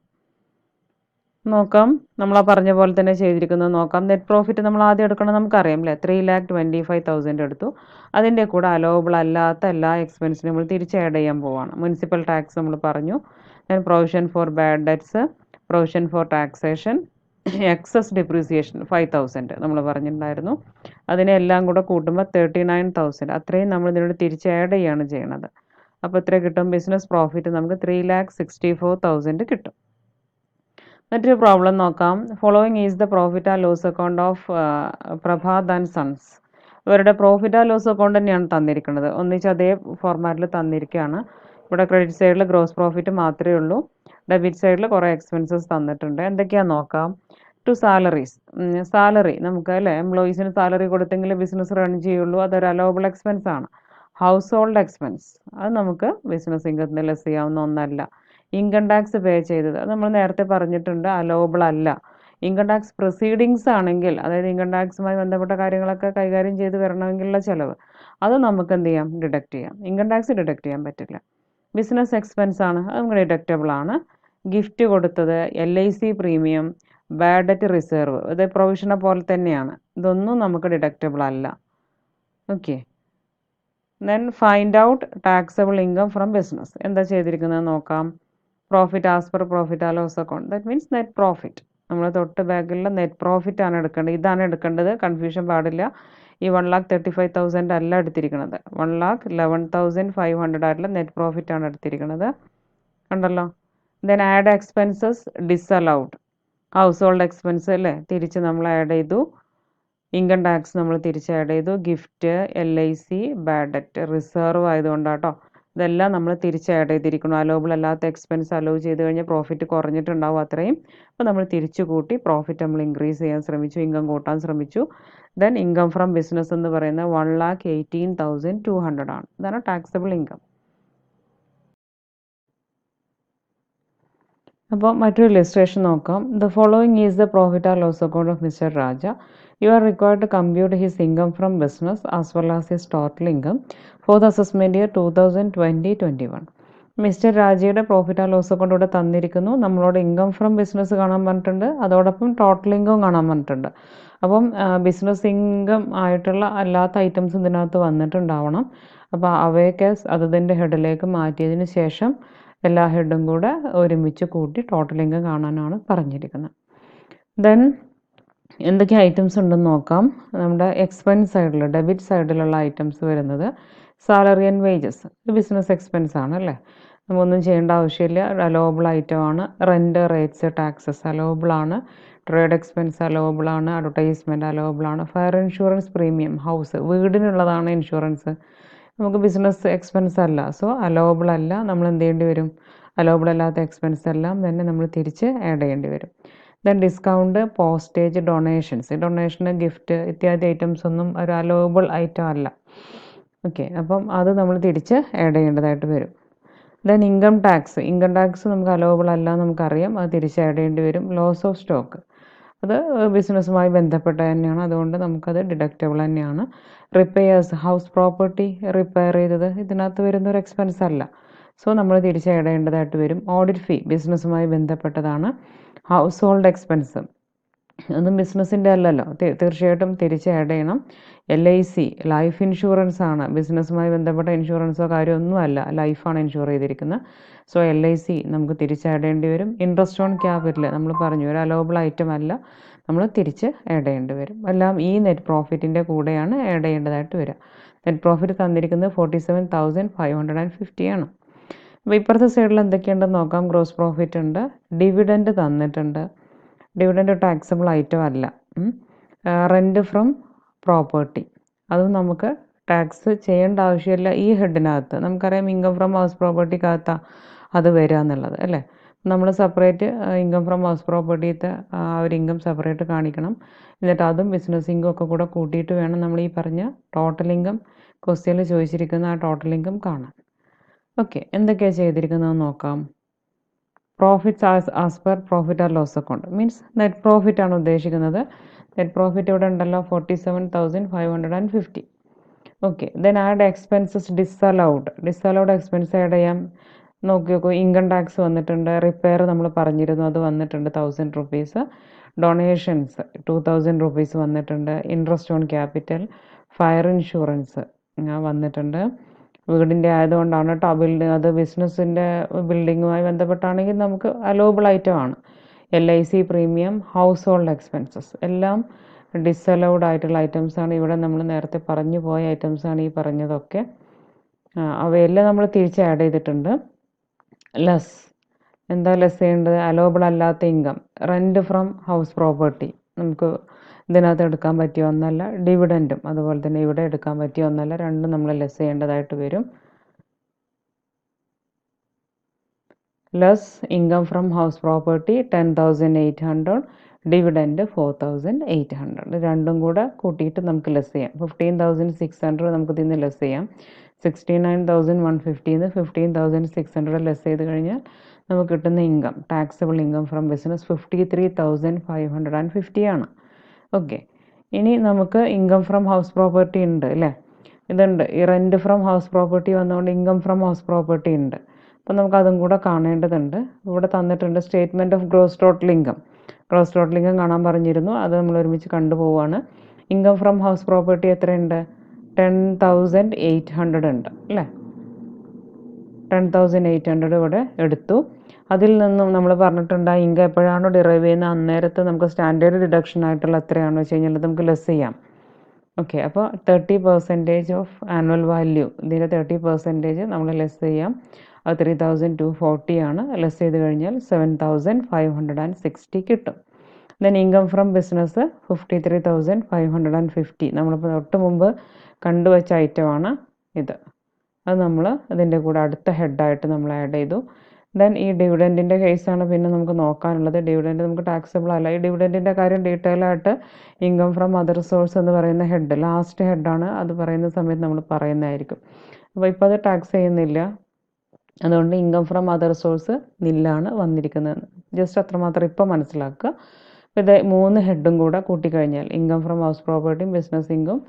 Speaker 1: നോക്കാം, നമ്മൾ പറഞ്ഞ പോലെ തന്നെ ചെയ്തിരിക്കുന്നത് നോക്കാം. നെറ്റ് പ്രോഫിറ്റ് നമ്മൾ ആദ്യം എടുക്കണം, നമുക്കറിയാം അല്ലേ, 3,25,000 എടുത്തു. അതിൻ്റെ കൂടെ അലോവബിൾ അല്ലാത്ത എല്ലാ എക്സ്പെൻസിനും നമ്മൾ തിരിച്ച് ആഡ് ചെയ്യാൻ പോവാണ്. മുനിസിപ്പൽ ടാക്സ് നമ്മൾ പറഞ്ഞു, then provision for bad debts, provision for taxation, excess depreciation 5,000 നമ്മൾ പറഞ്ഞിട്ടുണ്ടായിരുന്നു. അതിനെല്ലാം കൂടെ കൂട്ടുമ്പോൾ 39,000, അത്രയും നമ്മൾ ഇതിനോട് തിരിച്ച് ആഡ് ചെയ്യാണ് ചെയ്യണത്. അപ്പോൾ എത്ര കിട്ടും, ബിസിനസ് പ്രോഫിറ്റ് നമുക്ക് 3,64,000 കിട്ടും. മറ്റൊരു പ്രോബ്ലം നോക്കാം. Following is the profit and loss account of Prabhat and sons. ഇവരുടെ പ്രോഫിറ്റ് ആൻഡ് ലോസ് അക്കൗണ്ട് തന്നെയാണ് തന്നിരിക്കുന്നത്, ഒന്നിച്ച് അതേ ഫോർമാറ്റിൽ തന്നിരിക്കുകയാണ്. ഇവിടെ ക്രെഡിറ്റ് സൈഡിൽ ഗ്രോസ് പ്രോഫിറ്റ് മാത്രമേ ഉള്ളൂ, ഡെബിറ്റ് സൈഡിൽ കുറേ എക്സ്പെൻസസ് തന്നിട്ടുണ്ട്. എന്തൊക്കെയാണെന്ന് നോക്കാം. ടു സാലറീസ്, സാലറി നമുക്ക് അല്ലേ, എംപ്ലോയീസിന് സാലറി കൊടുത്തെങ്കിൽ ബിസിനസ് റൺ ചെയ്യുള്ളൂ, അതൊരു അലോവബിൾ എക്സ്പെൻസ് ആണ്. ഹൗസ് ഹോൾഡ് എക്സ്പെൻസ് അത് നമുക്ക് ബിസിനസ് ഇൻകത്തിന് ലെസ് ചെയ്യാവുന്ന ഒന്നല്ല. ഇൻകം ടാക്സ് പേ ചെയ്തത് അത് നമ്മൾ നേരത്തെ പറഞ്ഞിട്ടുണ്ട്, അലോവബിൾ അല്ല. ഇൻകം ടാക്സ് പ്രൊസീഡിങ്സ് ആണെങ്കിൽ, അതായത് ഇൻകം ടാക്സുമായി ബന്ധപ്പെട്ട കാര്യങ്ങളൊക്കെ കൈകാര്യം ചെയ്ത് വരണമെങ്കിലുള്ള ചിലവ്, അത് നമുക്ക് എന്ത് ചെയ്യാം, ഡിഡക്റ്റ് ചെയ്യാം. ഇൻകം ടാക്സ് ഡിഡക്റ്റ് ചെയ്യാൻ പറ്റില്ല. ബിസിനസ് എക്സ്പെൻസ് ആണ്, അത് നമുക്ക് ഡിഡക്റ്റബിൾ ആണ്. ഗിഫ്റ്റ് കൊടുത്തത്, LIC premium, bad debt reserve, ഇത് പ്രൊവിഷനെ പോലെ തന്നെയാണ്, ഇതൊന്നും നമുക്ക് ഡിഡക്റ്റബിൾ അല്ല. Okay, then find out taxable income from business. എന്താ ചെയ്തിരിക്കുന്നത് നോക്കാം. Profit as per profit and loss account, that means net profit. നമ്മൾ തൊട്ട് ബാക്കിലുള്ള നെറ്റ് പ്രോഫിറ്റ് ആണ് എടുക്കേണ്ടത്, ഇതാണ് എടുക്കേണ്ടത്, കൺഫ്യൂഷൻ പാടില്ല. ഈ 1,35,000 അല്ല എടുത്തിരിക്കുന്നത്, 1,11,500 ആയിട്ടുള്ള നെറ്റ് പ്രോഫിറ്റ് ആണ് എടുത്തിരിക്കുന്നത്, കണ്ടല്ലോ. Then add expenses disallowed, house hold expense അല്ലേ, തിരിച്ച് നമ്മൾ ആഡ് ചെയ്തു. ഇൻകം ടാക്സ് നമ്മൾ തിരിച്ച് ആഡ് ചെയ്തു. Gift, LIC, bad debt reserve ആയതുകൊണ്ടാട്ടോ, ഇതെല്ലാം നമ്മൾ തിരിച്ച് ആഡ് ചെയ്തിരിക്കുന്നു. അലോവബിൾ അല്ലാത്ത എക്സ്പെൻസ് അലോവ് ചെയ്ത് കഴിഞ്ഞാൽ പ്രോഫിറ്റ് കുറഞ്ഞിട്ടുണ്ടാവും അത്രയും. അപ്പോൾ നമ്മൾ തിരിച്ചു കൂട്ടി പ്രോഫിറ്റ് നമ്മൾ ഇൻക്രീസ് ചെയ്യാൻ ശ്രമിച്ചു, ഇൻകം കൂട്ടാൻ ശ്രമിച്ചു. ദെൻ ഇൻകം ഫ്രം ബിസിനസ് എന്ന് പറയുന്നത് 1,18,200 ആണ്, ഇതാണ് ടാക്സബിൾ ഇൻകം. അപ്പോൾ മറ്റൊരു ഇല്ലസ്ട്രേഷൻ നോക്കാം. The following is the profit and loss account of mister Raja. You are required to compute his income from business as well as his total income for the assessment year 2020-21. Mister രാജയുടെ profit and loss account ഇവിടെ തന്നിരിക്കുന്നു. നമ്മളോട് income from business കാണാൻ പറഞ്ഞിട്ടുണ്ട്, അതോടൊപ്പം total income കാണാൻ പറഞ്ഞിട്ടുണ്ട്. അപ്പം ബിസിനസ് ഇൻകം ആയിട്ടുള്ള അല്ലാത്ത ഐറ്റംസ് ഇതിനകത്ത് വന്നിട്ടുണ്ടാവണം. അപ്പോൾ അവയൊക്കെ അതതിൻ്റെ ഹെഡിലേക്ക് മാറ്റിയതിന് ശേഷം എല്ലാ ഹെഡും കൂടെ ഒരുമിച്ച് കൂട്ടി ടോട്ടൽ ഇൻകം കാണാനാണ് പറഞ്ഞിരിക്കുന്നത്. ദെൻ എന്തൊക്കെ ഐറ്റംസ് ഉണ്ടെന്ന് നോക്കാം. നമ്മുടെ എക്സ്പെൻസ് സൈഡിൽ, ഡെബിറ്റ് സൈഡിലുള്ള ഐറ്റംസ് വരുന്നത് salary and wages, business expense ആണ് അല്ലേ. നമ്മളൊന്നും ചെയ്യേണ്ട ആവശ്യമില്ല, അലോവബിൾ ഐറ്റമാണ്. റെൻറ്റ്, റേറ്റ്സ്, ടാക്സസ് അലോവബിൾ ആണ്. ട്രേഡ് എക്സ്പെൻസ് അലോവബിൾ ആണ്. അഡ്വർടൈസ്മെൻറ്റ് അലോവബിൾ ആണ്. ഫയർ ഇൻഷുറൻസ് പ്രീമിയം, ഹൗസ് വീടിനുള്ളതാണ് ഇൻഷുറൻസ്, നമുക്ക് ബിസിനസ് എക്സ്പെൻസ് അല്ല. സോ അലോവബിൾ അല്ല, നമ്മൾ എന്ത് ചെയ്യേണ്ടി വരും, അലോവബിൾ അല്ലാത്ത എക്സ്പെൻസ് എല്ലാം തന്നെ നമ്മൾ തിരിച്ച് ആഡ് ചെയ്യേണ്ടി വരും. ദെൻ ഡിസ്കൗണ്ട്, പോസ്റ്റേജ്, ഡൊണേഷൻസ്, ഡൊണേഷന്, ഗിഫ്റ്റ് ഇത്യാദി ഐറ്റംസ് ഒന്നും ഒരു അലോവബിൾ ഐറ്റം അല്ല. ഓക്കെ, അപ്പം അത് നമ്മൾ തിരിച്ച് ആഡ് ചെയ്യേണ്ടതായിട്ട് വരും. Then income tax, income tax നമുക്ക് അലോവബിൾ അല്ല നമുക്കറിയാം, അത് തിരിച്ച് ആഡ് ചെയ്യേണ്ടി വരും. ലോസ് ഓഫ് സ്റ്റോക്ക്, അത് ബിസിനസ്സുമായി ബന്ധപ്പെട്ട തന്നെയാണ്, അതുകൊണ്ട് നമുക്കത് ഡിഡക്റ്റബിൾ തന്നെയാണ്. റിപ്പയേഴ്സ്, ഹൗസ് പ്രോപ്പർട്ടി റിപ്പയർ ചെയ്തത് ഇതിനകത്ത് വരുന്നൊരു എക്സ്പെൻസ് അല്ല, സോ നമ്മൾ തിരിച്ച് ആഡ് ചെയ്യേണ്ടതായിട്ട് വരും. ഓഡിറ്റ് ഫീ ബിസിനസ്സുമായി ബന്ധപ്പെട്ടതാണ്. ഹൗസ് ഹോൾഡ് എക്സ്പെൻസ് ഒന്നും ബിസിനസ്സിൻ്റെ അല്ലല്ലോ, തീർച്ചയായിട്ടും തിരിച്ച് ആഡ് ചെയ്യണം. LIC ലൈഫ് ഇൻഷുറൻസ് ആണ്, ബിസിനസ്സുമായി ബന്ധപ്പെട്ട ഇൻഷുറൻസോ കാര്യമൊന്നും അല്ല, ലൈഫാണ് ഇൻഷുർ ചെയ്തിരിക്കുന്നത്. സോ LIC നമുക്ക് തിരിച്ച് ആഡ് ചെയ്യേണ്ടി വരും. ഇൻട്രസ്റ്റ് ഓൺ ക്യാപിറ്റൽ നമ്മൾ പറഞ്ഞു ഒരു അലോവബിൾ ഐറ്റം അല്ല, നമ്മൾ തിരിച്ച് ആഡ് ചെയ്യേണ്ടി വരും. എല്ലാം ഈ നെറ്റ് പ്രോഫിറ്റിൻ്റെ കൂടെയാണ് ആഡ് ചെയ്യേണ്ടതായിട്ട് വരിക. നെറ്റ് പ്രോഫിറ്റ് തന്നിരിക്കുന്നത് 47,550 ആണ്. അപ്പോൾ ഇപ്പുറത്തെ സൈഡിൽ എന്തൊക്കെയുണ്ടെന്ന് നോക്കാം. ഗ്രോസ് പ്രോഫിറ്റ് ഉണ്ട്, ഡിവിഡൻഡ് തന്നിട്ടുണ്ട്, ഡിവിഡൻഡ് ടാക്സബിൾ ഐറ്റം അല്ല. റെൻറ്റ് ഫ്രം പ്രോപ്പർട്ടി, അതും നമുക്ക് ടാക്സ് ചെയ്യേണ്ട ആവശ്യമില്ല. ഈ ഹെഡിനകത്ത് നമുക്കറിയാം ഇൻകം ഫ്രം ഹൗസ് പ്രോപ്പർട്ടിക്കകത്താണ് അത് വരിക എന്നുള്ളത് അല്ലേ. നമ്മൾ സെപ്പറേറ്റ് ഇൻകം ഫ്രം ഹൗസ് പ്രോപ്പർട്ടിത്തെ ആ ഒരു ഇൻകം സെപ്പറേറ്റ് കാണിക്കണം. എന്നിട്ട് അതും ബിസിനസ് ഇൻകം ഒക്കെ കൂടെ കൂട്ടിയിട്ട് വേണം നമ്മൾ ഈ പറഞ്ഞ ടോട്ടൽ ഇൻകം, ക്വസ്റ്റ്യനിൽ ചോദിച്ചിരിക്കുന്ന ആ ടോട്ടൽ ഇൻകം കാണാൻ. ഓക്കെ, എന്തൊക്കെയാണ് ചെയ്തിരിക്കുന്നതെന്ന് നോക്കാം. Profits as per profit are loss account, means net profit ആണ് ഉദ്ദേശിക്കുന്നത്. നെറ്റ് പ്രോഫിറ്റ് ഇവിടെ ഉണ്ടല്ലോ 47,550. Okay, then add expenses disallowed expense add ചെയ്യാം. നോക്കി നോക്കൂ, ഇൻകം ടാക്സ് വന്നിട്ടുണ്ട്, റിപ്പയർ നമ്മൾ പറഞ്ഞിരുന്നു അത് വന്നിട്ടുണ്ട് 1000 റുപ്പീസ്, ഡൊണേഷൻസ് 2000 റുപ്പീസ് വന്നിട്ടുണ്ട്, interest on capital, fire insurance വന്നിട്ടുണ്ട്. വീടിൻ്റെ ആയതുകൊണ്ടാണ് കേട്ടോ, അത് ബിസിനസ്സിൻ്റെ ബിൽഡിങ്ങുമായി ബന്ധപ്പെട്ടാണെങ്കിൽ നമുക്ക് അലോവബിൾ ഐറ്റം ആണ്. LIC premium, house hold expenses എല്ലാം ഡിസലൗഡ് ആയിട്ടുള്ള ഐറ്റംസാണ്. ഇവിടെ നമ്മൾ നേരത്തെ പറഞ്ഞു പോയ ഐറ്റംസാണ് ഈ പറഞ്ഞതൊക്കെ. അവയെല്ലാം നമ്മൾ തിരിച്ച് ആഡ് ചെയ്തിട്ടുണ്ട്. ലെസ്, എന്താ ലെസ് ചെയ്യേണ്ടത്, അലോവബിൾ അല്ലാത്ത income, rent from house property നമുക്ക് ഇതിനകത്ത് എടുക്കാൻ പറ്റിയ ഒന്നല്ല. ഡിവിഡൻറ്റും അതുപോലെ തന്നെ ഇവിടെ എടുക്കാൻ പറ്റിയ ഒന്നല്ല, രണ്ടും നമ്മൾ ലെസ് ചെയ്യേണ്ടതായിട്ട് വരും. Less income from house property 10,800, dividend 4,800, രണ്ടും കൂടെ കൂട്ടിയിട്ട് നമുക്ക് ലെസ് ചെയ്യാം. 15,600 നമുക്ക് ഇതിൽ നിന്ന് ലെസ് ചെയ്യാം. 69,150 15,600 ലെസ് ചെയ്ത് കഴിഞ്ഞാൽ നമുക്ക് കിട്ടുന്ന income, taxable income from business 53,550 ആണ്. ഓക്കെ, ഇനി നമുക്ക് ഇൻകം ഫ്രം ഹൗസ് പ്രോപ്പർട്ടി ഉണ്ട് അല്ലേ, ഇതുണ്ട്. ഈ റെൻറ്റ് ഫ്രം ഹൗസ് പ്രോപ്പർട്ടി വന്നുകൊണ്ട് ഇൻകം ഫ്രം ഹൗസ് പ്രോപ്പർട്ടി ഉണ്ട്. അപ്പോൾ നമുക്ക് അതും കൂടെ കാണേണ്ടതുണ്ട്. ഇവിടെ തന്നിട്ടുണ്ട് statement of gross total income. Gross total income കാണാൻ പറഞ്ഞിരുന്നു, അത് നമ്മൾ ഒരുമിച്ച് കണ്ടുപോവാണ്. ഇൻകം ഫ്രം ഹൗസ് പ്രോപ്പർട്ടി എത്രയുണ്ട്, 10,800 ഉണ്ട് അല്ലേ. 10,800 ഇവിടെ എടുത്തു. അതിൽ നിന്നും നമ്മൾ പറഞ്ഞിട്ടുണ്ട് ആ ഇൻകം എപ്പോഴാണോ ഡിറൈവ് ചെയ്യുന്നത് അന്നേരത്ത് നമുക്ക് സ്റ്റാൻഡേർഡ് ഡിഡക്ഷൻ ആയിട്ടുള്ള എത്രയാണെന്ന് വെച്ച് കഴിഞ്ഞാൽ നമുക്ക് ലെസ് ചെയ്യാം. ഓക്കെ, അപ്പോൾ 30% ഓഫ് ആനുവൽ വാല്യൂ, ഇതിൻ്റെ 30% നമ്മൾ ലെസ് ചെയ്യാം. അത് 3,240 ആണ്. ലെസ് ചെയ്ത് കഴിഞ്ഞാൽ 7,560 കിട്ടും. ദെൻ ഇൻകം ഫ്രം ബിസിനസ് 53,550, നമ്മളിപ്പോൾ തൊട്ട് മുമ്പ് കണ്ടുവച്ച ഐറ്റമാണ് ഇത്. അത് നമ്മൾ അതിൻ്റെ കൂടെ അടുത്ത ഹെഡായിട്ട് നമ്മൾ ആഡ് ചെയ്തു. ദെൻ ഈ ഡിവിഡൻറ്റിൻ്റെ കേസാണ് പിന്നെ നമുക്ക് നോക്കാനുള്ളത്. ഡിവിഡൻറ്റ് നമുക്ക് ടാക്സബിൾ അല്ല. ഈ ഡിവിഡൻറ്റിൻ്റെ കാര്യം ഡീറ്റെയിൽ ആയിട്ട് ഇൻകം ഫ്രം അതർ സോഴ്സ് എന്ന് പറയുന്ന ഹെഡ്, ലാസ്റ്റ് ഹെഡാണ്, അത് പറയുന്ന സമയത്ത് നമ്മൾ പറയുന്നതായിരിക്കും. അപ്പോൾ ഇപ്പോൾ അത് ടാക്സ് ചെയ്യുന്നില്ല, അതുകൊണ്ട് ഇൻകം ഫ്രം അതർ സോഴ്സ് നില്ലാണ് വന്നിരിക്കുന്നത്. ജസ്റ്റ് അത്രമാത്രം ഇപ്പോൾ മനസ്സിലാക്കുക. ഇത് 3 ഹെഡും കൂടെ കൂട്ടിക്കഴിഞ്ഞാൽ ഇൻകം ഫ്രം ഹൗസ് പ്രോപ്പർട്ടിയും ബിസിനസ് ഇൻകം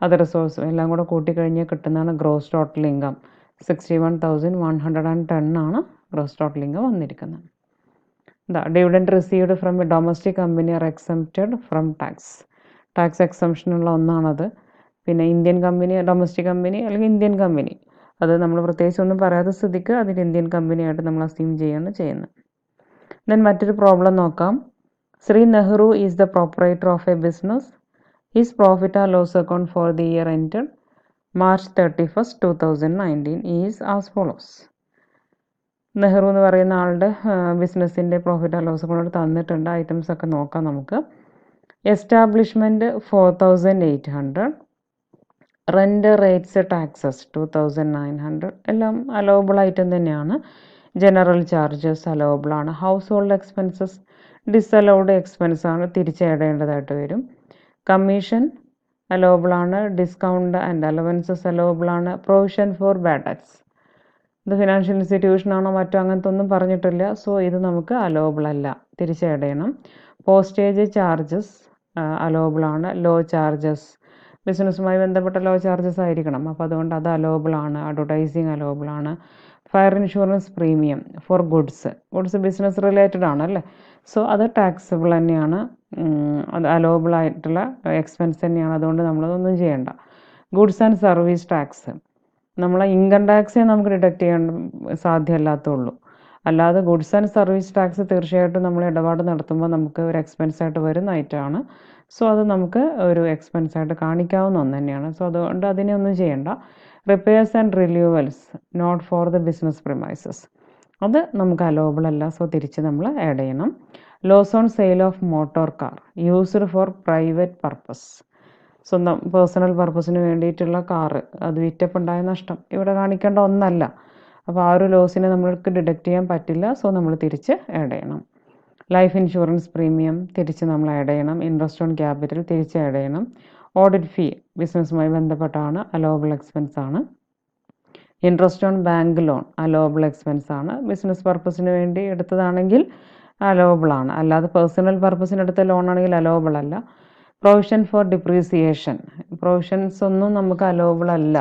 Speaker 1: അതർ സോഴ്സും എല്ലാം കൂടെ കൂട്ടിക്കഴിഞ്ഞാൽ കിട്ടുന്നതാണ് ഗ്രോസ് ടോട്ടൽ ഇൻകം 61,110 ആണ് ഗ്രോസ് ടോട്ടൽ ഇൻകം വന്നിരിക്കുന്നത്. Dividend received from a domestic company are exempted from tax എക്സംഷനുള്ള ഒന്നാണത്. പിന്നെ ഇന്ത്യൻ കമ്പനി, ഡൊമസ്റ്റിക് കമ്പനി അല്ലെങ്കിൽ ഇന്ത്യൻ കമ്പനി, അത് നമ്മൾ പ്രത്യേകിച്ച് ഒന്നും പറയാത്ത സ്ഥിതിക്ക് അതിൽ ഇന്ത്യൻ കമ്പനിയായിട്ട് നമ്മൾ അസ്യൂം ചെയ്യുകയാണ് ചെയ്യുന്നത്. ദെൻ മറ്റൊരു പ്രോബ്ലം നോക്കാം. Shri Nehru is the proprietor of a business. His profit and loss account for the year ended March 31, 2019 is as follows. Nehru എന്ന് പറയുന്ന ആളുടെ ബിസിനസ്സിൻ്റെ പ്രോഫിറ്റ് ആൻഡ് ലോസ് അക്കൗണ്ട് തന്നിട്ടുണ്ട്. ഐറ്റംസ് ഒക്കെ നോക്കാം നമുക്ക്. എസ്റ്റാബ്ലിഷ്മെൻറ്റ് 4,800, റെൻ്റ്, റേറ്റ്സ്, ടാക്സസ് 2,900 എല്ലാം അലോവബിൾ ഐറ്റം തന്നെയാണ്. ജനറൽ ചാർജസ് അലോവബിൾ ആണ്. House hold expenses disallowed expense ആണ്, തിരിച്ചടേണ്ടതായിട്ട് വരും. കമ്മീഷൻ അലോവബിൾ ആണ്. ഡിസ്കൗണ്ട് ആൻഡ് അലവൻസസ് അലോവബിൾ ആണ്. പ്രൊവിഷൻ ഫോർ ബാഡ് ഡെറ്റ്സ്, ഇത് ഫിനാൻഷ്യൽ ഇൻസ്റ്റിറ്റ്യൂഷൻ ആണോ മറ്റോ അങ്ങനത്തെ ഒന്നും പറഞ്ഞിട്ടില്ല. സോ ഇത് നമുക്ക് അലോവബിൾ അല്ല, തിരിച്ചടയണം. പോസ്റ്റേജ് ചാർജസ് അലോവബിൾ ആണ്. ലോ ചാർജസ്, ബിസിനസ്സുമായി ബന്ധപ്പെട്ട ലോ ചാർജസ് ആയിരിക്കണം, അപ്പോൾ അതുകൊണ്ട് അത് അലോവബിൾ ആണ്. അഡ്വർടൈസിങ് അലോവബിൾ ആണ്. Fire insurance premium four goods business related ആണല്ലേ, സോ അത് ടാക്സബിൾ തന്നെയാണ്. അത് അലോവബിൾ ആയിട്ടുള്ള എക്സ്പെൻസ് തന്നെയാണ്, അതുകൊണ്ട് നമ്മളതൊന്നും ചെയ്യേണ്ട. ഗുഡ്സ് ആൻഡ് സർവീസ് ടാക്സ്, നമ്മളെ ഇൻകം ടാക്സേ നമുക്ക് ഡിഡക്റ്റ് ചെയ്യാൻ സാധ്യമല്ലാത്തുള്ളൂ. അല്ലാതെ ഗുഡ്സ് ആൻഡ് സർവീസ് ടാക്സ് തീർച്ചയായിട്ടും നമ്മൾ ഇടപാട് നടത്തുമ്പോൾ നമുക്ക് ഒരു എക്സ്പെൻസ് ആയിട്ട് വരുന്ന ഐറ്റമാണ്. സോ അത് നമുക്ക് ഒരു എക്സ്പെൻസ് ആയിട്ട് കാണിക്കാവുന്ന ഒന്ന് തന്നെയാണ്. സോ അതുകൊണ്ട് അതിനെ ഒന്നും ചെയ്യേണ്ട. Repairs and renewals not for the business premises, അത് നമുക്ക് അലോവബിൾ അല്ല. സോ തിരിച്ച് നമ്മൾ ആഡ് ചെയ്യണം. Loss on sale of motor car used for private purpose, സ്വന്തം പേഴ്സണൽ പർപ്പസിന് വേണ്ടിയിട്ടുള്ള കാറ്, അത് വിറ്റപ്പുണ്ടായ നഷ്ടം ഇവിടെ കാണിക്കേണ്ട ഒന്നല്ല. അപ്പോൾ ആ ഒരു ലോസിനെ നമ്മൾക്ക് ഡിഡക്റ്റ് ചെയ്യാൻ പറ്റില്ല. സോ നമ്മൾ തിരിച്ച് ആഡ് ചെയ്യണം. ലൈഫ് ഇൻഷുറൻസ് പ്രീമിയം തിരിച്ച് നമ്മൾ ആഡ് ചെയ്യണം. ഇൻട്രസ്റ്റ് ഓൺ ക്യാപിറ്റൽ തിരിച്ച് ആഡ് ചെയ്യണം. ഓഡിറ്റ് ഫീ ബിസിനസ്സുമായി ബന്ധപ്പെട്ടാണ്, അലോവബിൾ എക്സ്പെൻസ് ആണ്. Interest on bank loan allowable expense ആണ്. ബിസിനസ് പർപ്പസിന് വേണ്ടി എടുത്തതാണെങ്കിൽ അലോവബിൾ ആണ്, അല്ലാതെ പേഴ്സണൽ പർപ്പസിന് എടുത്ത ലോൺ ആണെങ്കിൽ അലോവബിൾ അല്ല. പ്രൊവിഷൻ ഫോർ ഡിപ്രീസിയേഷൻ, പ്രൊവിഷൻസ് ഒന്നും നമുക്ക് അലോവബിൾ അല്ല.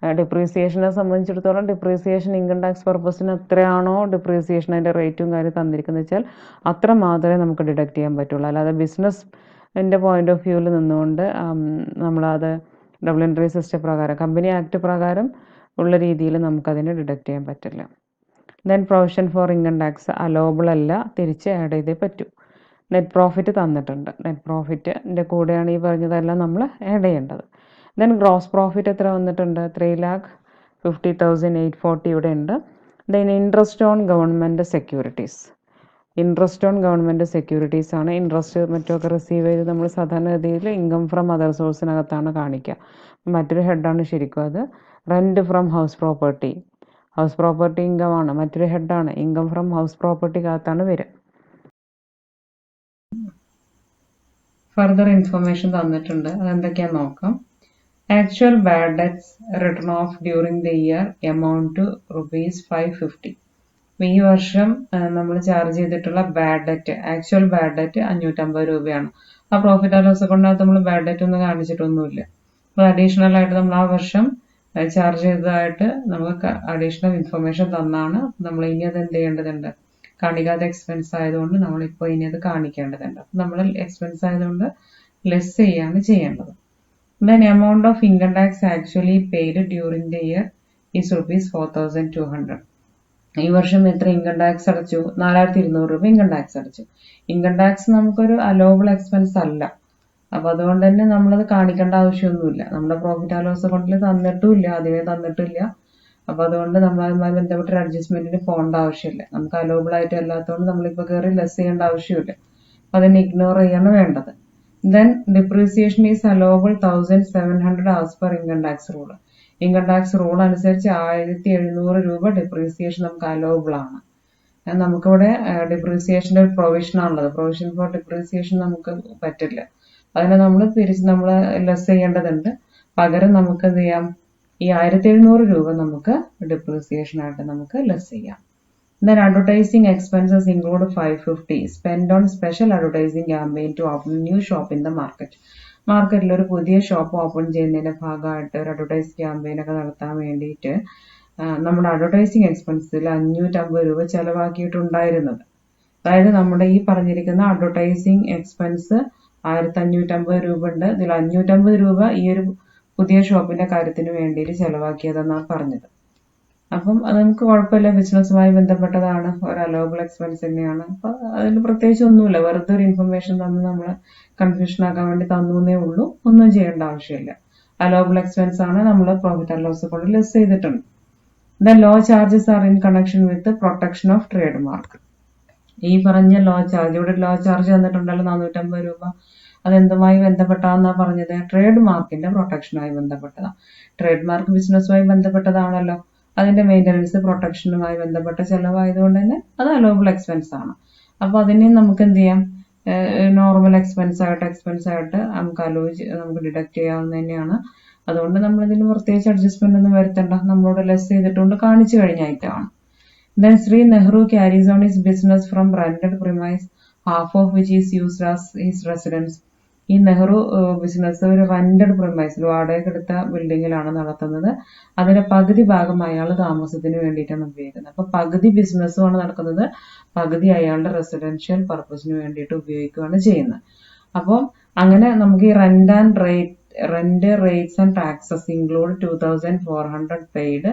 Speaker 1: ഡിപ്രീസിയേഷനെ സംബന്ധിച്ചിടത്തോളം ഡിപ്രീസിയേഷൻ ഇൻകം ടാക്സ് പർപ്പസിന് എത്രയാണോ ഡിപ്രീസിയേഷൻ അതിൻ്റെ റേറ്റും കാര്യം തന്നിരിക്കുന്നത് വെച്ചാൽ അത്ര മാത്രമേ നമുക്ക് ഡിഡക്റ്റ് ചെയ്യാൻ പറ്റുള്ളൂ. അല്ലാതെ ബിസിനസ്സിൻ്റെ പോയിന്റ് ഓഫ് വ്യൂവിൽ നിന്നുകൊണ്ട് നമ്മളത് ഡബിൾ എൻട്രി സിസ്റ്റം പ്രകാരം, കമ്പനി ആക്ട് പ്രകാരം ഉള്ള രീതിയിൽ നമുക്കതിനെ ഡിഡക്റ്റ് ചെയ്യാൻ പറ്റില്ല. Then provision four income tax allowable അല്ല, തിരിച്ച് ആഡ് ചെയ്തേ പറ്റൂ. നെറ്റ് പ്രോഫിറ്റ് തന്നിട്ടുണ്ട്, നെറ്റ് പ്രോഫിറ്റിൻ്റെ കൂടെയാണ് ഈ പറഞ്ഞതെല്ലാം നമ്മൾ ആഡ് ചെയ്യേണ്ടത്. ദെൻ ഗ്രോസ് പ്രോഫിറ്റ് എത്ര വന്നിട്ടുണ്ട്? 3,50,840 ഇവിടെ ഉണ്ട്. Then interest on government securities, interest on government securities ആണ്. ഇൻട്രസ്റ്റ് മറ്റൊക്കെ റിസീവ് ചെയ്ത് നമ്മൾ സാധാരണഗതിയിൽ ഇൻകം ഫ്രം അതർ സോഴ്സിനകത്താണ് കാണിക്കുക. മറ്റൊരു ഹെഡാണ് ശരിക്കും അത്. Rent from house property, house property income ആണ്, മറ്റൊരു ഹെഡാണ്. ഇൻകം ഫ്രം ഹൗസ് പ്രോപ്പർട്ടിക്കകത്താണ് വരിക. ഫർദർ ഇൻഫർമേഷൻ തന്നിട്ടുണ്ട്, അതെന്തൊക്കെയാണെന്ന് നോക്കാം. Actual bad debts written during the year amount to ₹550. ഈ വർഷം നമ്മൾ ചാർജ് ചെയ്തിട്ടുള്ള bad debt, actual bad debt 550 രൂപയാണ്. ആ പ്രോഫിറ്റ് ആൻഡ് ലോസ് അക്കൗണ്ടിനകത്ത് നമ്മൾ ബാഡ് ഡെറ്റ് ഒന്നും കാണിച്ചിട്ടൊന്നുമില്ല. അപ്പോൾ അഡീഷണൽ ആയിട്ട് നമ്മൾ ആ വർഷം ചാർജ് ചെയ്തതായിട്ട് നമുക്ക് അഡീഷണൽ ഇൻഫർമേഷൻ തന്നാണ്. നമ്മൾ ഇനി അത് എന്ത് ചെയ്യേണ്ടതുണ്ട്? കാണിക്കാത്ത എക്സ്പെൻസ് ആയതുകൊണ്ട് നമ്മളിപ്പോൾ ഇനി അത് കാണിക്കേണ്ടതുണ്ട്. അപ്പം നമ്മൾ എക്സ്പെൻസ് ആയതുകൊണ്ട് ലെസ് ചെയ്യാണ് ചെയ്യേണ്ടത്. Then amount of income tax actually paid during the year is ₹4,200. ഈ വർഷം എത്ര ഇൻകം ടാക്സ് അടച്ചു? 4,200 രൂപ ഇൻകം ടാക്സ് അടച്ചു. ഇൻകം ടാക്സ് നമുക്കൊരു അലോവബിൾ എക്സ്പെൻസ് അല്ല, അപ്പോൾ അതുകൊണ്ട് തന്നെ നമ്മളത് കാണിക്കേണ്ട ആവശ്യമൊന്നുമില്ല. നമ്മുടെ പ്രോഫിറ്റ് ആൻഡ് ലോസ് അക്കൗണ്ടിൽ തന്നിട്ടുമില്ല, ആദ്യമേ തന്നിട്ടില്ല. അപ്പോൾ അതുകൊണ്ട് നമ്മൾ അതുമായി ബന്ധപ്പെട്ടൊരു അഡ്ജസ്റ്റ്മെന്റിന് പോകേണ്ട ആവശ്യമില്ല. നമുക്ക് അലോവബിൾ ആയിട്ട് അല്ലാത്തതുകൊണ്ട് നമ്മളിപ്പോൾ കയറി ലെസ് ചെയ്യേണ്ട ആവശ്യമില്ല. അപ്പോൾ അതിനെ ഇഗ്നോർ ചെയ്യാണ് വേണ്ടത്. Then depreciation is allowable 1,700 as per income tax rule. Income tax rule അനുസരിച്ച് 1,700 രൂപ ഡിപ്രീസിയേഷൻ നമുക്ക് അലോവബിൾ ആണ്. നമുക്കിവിടെ ഡിപ്രീസിയേഷൻ്റെ ഒരു പ്രൊവിഷൻ ആണുള്ളത്. പ്രൊവിഷൻ ഫോർ ഡിപ്രീസിയേഷൻ നമുക്ക് പറ്റില്ല. അതിനെ നമ്മൾ ലെസ് ചെയ്യേണ്ടതുണ്ട്. പകരം നമുക്ക് എന്ത് ചെയ്യാം? ഈ 1,700 രൂപ നമുക്ക് ഡിപ്രീസിയേഷൻ ആയിട്ട് നമുക്ക് ലെസ് ചെയ്യാം. Then advertising expenses include 550 spent on special advertising campaign to open a new shop in the market. മാർക്കറ്റിൽ ഒരു പുതിയ ഷോപ്പ് ഓപ്പൺ ചെയ്യുന്നതിന്റെ ഭാഗമായിട്ട് ഒരു അഡ്വർടൈസ് ക്യാമ്പയിൻ ഒക്കെ നടത്താൻ വേണ്ടിയിട്ട് നമ്മുടെ അഡ്വർടൈസിങ് എക്സ്പെൻസിൽ 550 രൂപ ചെലവാക്കിയിട്ടുണ്ടായിരുന്നത്. അതായത് നമ്മുടെ ഈ പറഞ്ഞിരിക്കുന്ന അഡ്വർടൈസിങ് എക്സ്പെൻസ് 1550 രൂപ ഉണ്ട്. ഇതിൽ 550 രൂപ ഈ ഒരു പുതിയ ഷോപ്പിന്റെ കാര്യത്തിന് വേണ്ടിയിട്ട് ചെലവാക്കിയതെന്നാണ് പറഞ്ഞത്. അപ്പം അത് നമുക്ക് കുഴപ്പമില്ല, ബിസിനസ്സുമായി ബന്ധപ്പെട്ടതാണ്, ഒരു അലോവബിൾ എക്സ്പെൻസ് തന്നെയാണ്. അപ്പൊ അതിൽ പ്രത്യേകിച്ച് ഒന്നുമില്ല, വെറുതെ ഒരു ഇൻഫർമേഷൻ തന്ന് നമ്മളെ കൺഫ്യൂഷൻ ആക്കാൻ വേണ്ടി തന്നേ ഉള്ളൂ, ഒന്നും ചെയ്യേണ്ട ആവശ്യമില്ല. അലോവബിൾ എക്സ്പെൻസ് ആണ്, നമ്മൾ പ്രോഫിറ്റ് ആൻഡ് ലോസ് കൊണ്ട് ലെസ് ചെയ്തിട്ടുണ്ട്. Then law charges are in connection with protection of trade mark. ഈ പറഞ്ഞ ലോ ചാർജ്, ഇവിടെ ലോ ചാർജ് തന്നിട്ടുണ്ടല്ലോ 450 രൂപ, അതെന്തുമായി ബന്ധപ്പെട്ടാന്നാ പറഞ്ഞത്? ട്രേഡ് മാർക്കിന്റെ പ്രൊട്ടക്ഷനുമായി ബന്ധപ്പെട്ടതാ. ട്രേഡ് മാർക്ക് ബിസിനസ്സുമായി ബന്ധപ്പെട്ടതാണല്ലോ, അതിന്റെ മെയിൻ്റനൻസ് പ്രൊട്ടക്ഷനുമായി ബന്ധപ്പെട്ട ചെലവായതുകൊണ്ട് തന്നെ അത് അലോവബിൾ എക്സ്പെൻസ് ആണ്. അപ്പൊ അതിനെ നമുക്ക് എന്ത് ചെയ്യാം, നോർമൽ എക്സ്പെൻസ് ആയിട്ട് നമുക്ക് ഡിഡക്ട് ചെയ്യാവുന്ന തന്നെയാണ്. അതുകൊണ്ട് നമ്മൾ ഇതിന് പ്രത്യേകിച്ച് അഡ്ജസ്റ്റ്മെന്റ് ഒന്നും വരുത്തണ്ട, നമ്മളോട് ലെസ് ചെയ്തിട്ടുണ്ട്, കാണിച്ചു കഴിഞ്ഞ ഐറ്റമാണ്. Then Sri Nehru carries on his business from rented premise, half of which is used as his residence. ഈ നെഹ്റു ബിസിനസ് ഒരു റെന്റഡ് പ്രിമൈസിൽ, വാടകയ്ക്കെടുത്ത ബിൽഡിങ്ങിലാണ് നടത്തുന്നത്. അതിന്റെ പകുതി ഭാഗം അയാൾ താമസത്തിന് വേണ്ടിയിട്ടാണ് ഉപയോഗിക്കുന്നത്. അപ്പൊ പകുതി ബിസിനസ്സുമാണ് നടക്കുന്നത്, പകുതി അയാളുടെ റെസിഡൻഷ്യൽ പർപ്പസിന് വേണ്ടിയിട്ട് ഉപയോഗിക്കുകയാണ് ചെയ്യുന്നത്. അപ്പോൾ അങ്ങനെ നമുക്ക് ഈ rent rates and taxes include 2,400 paid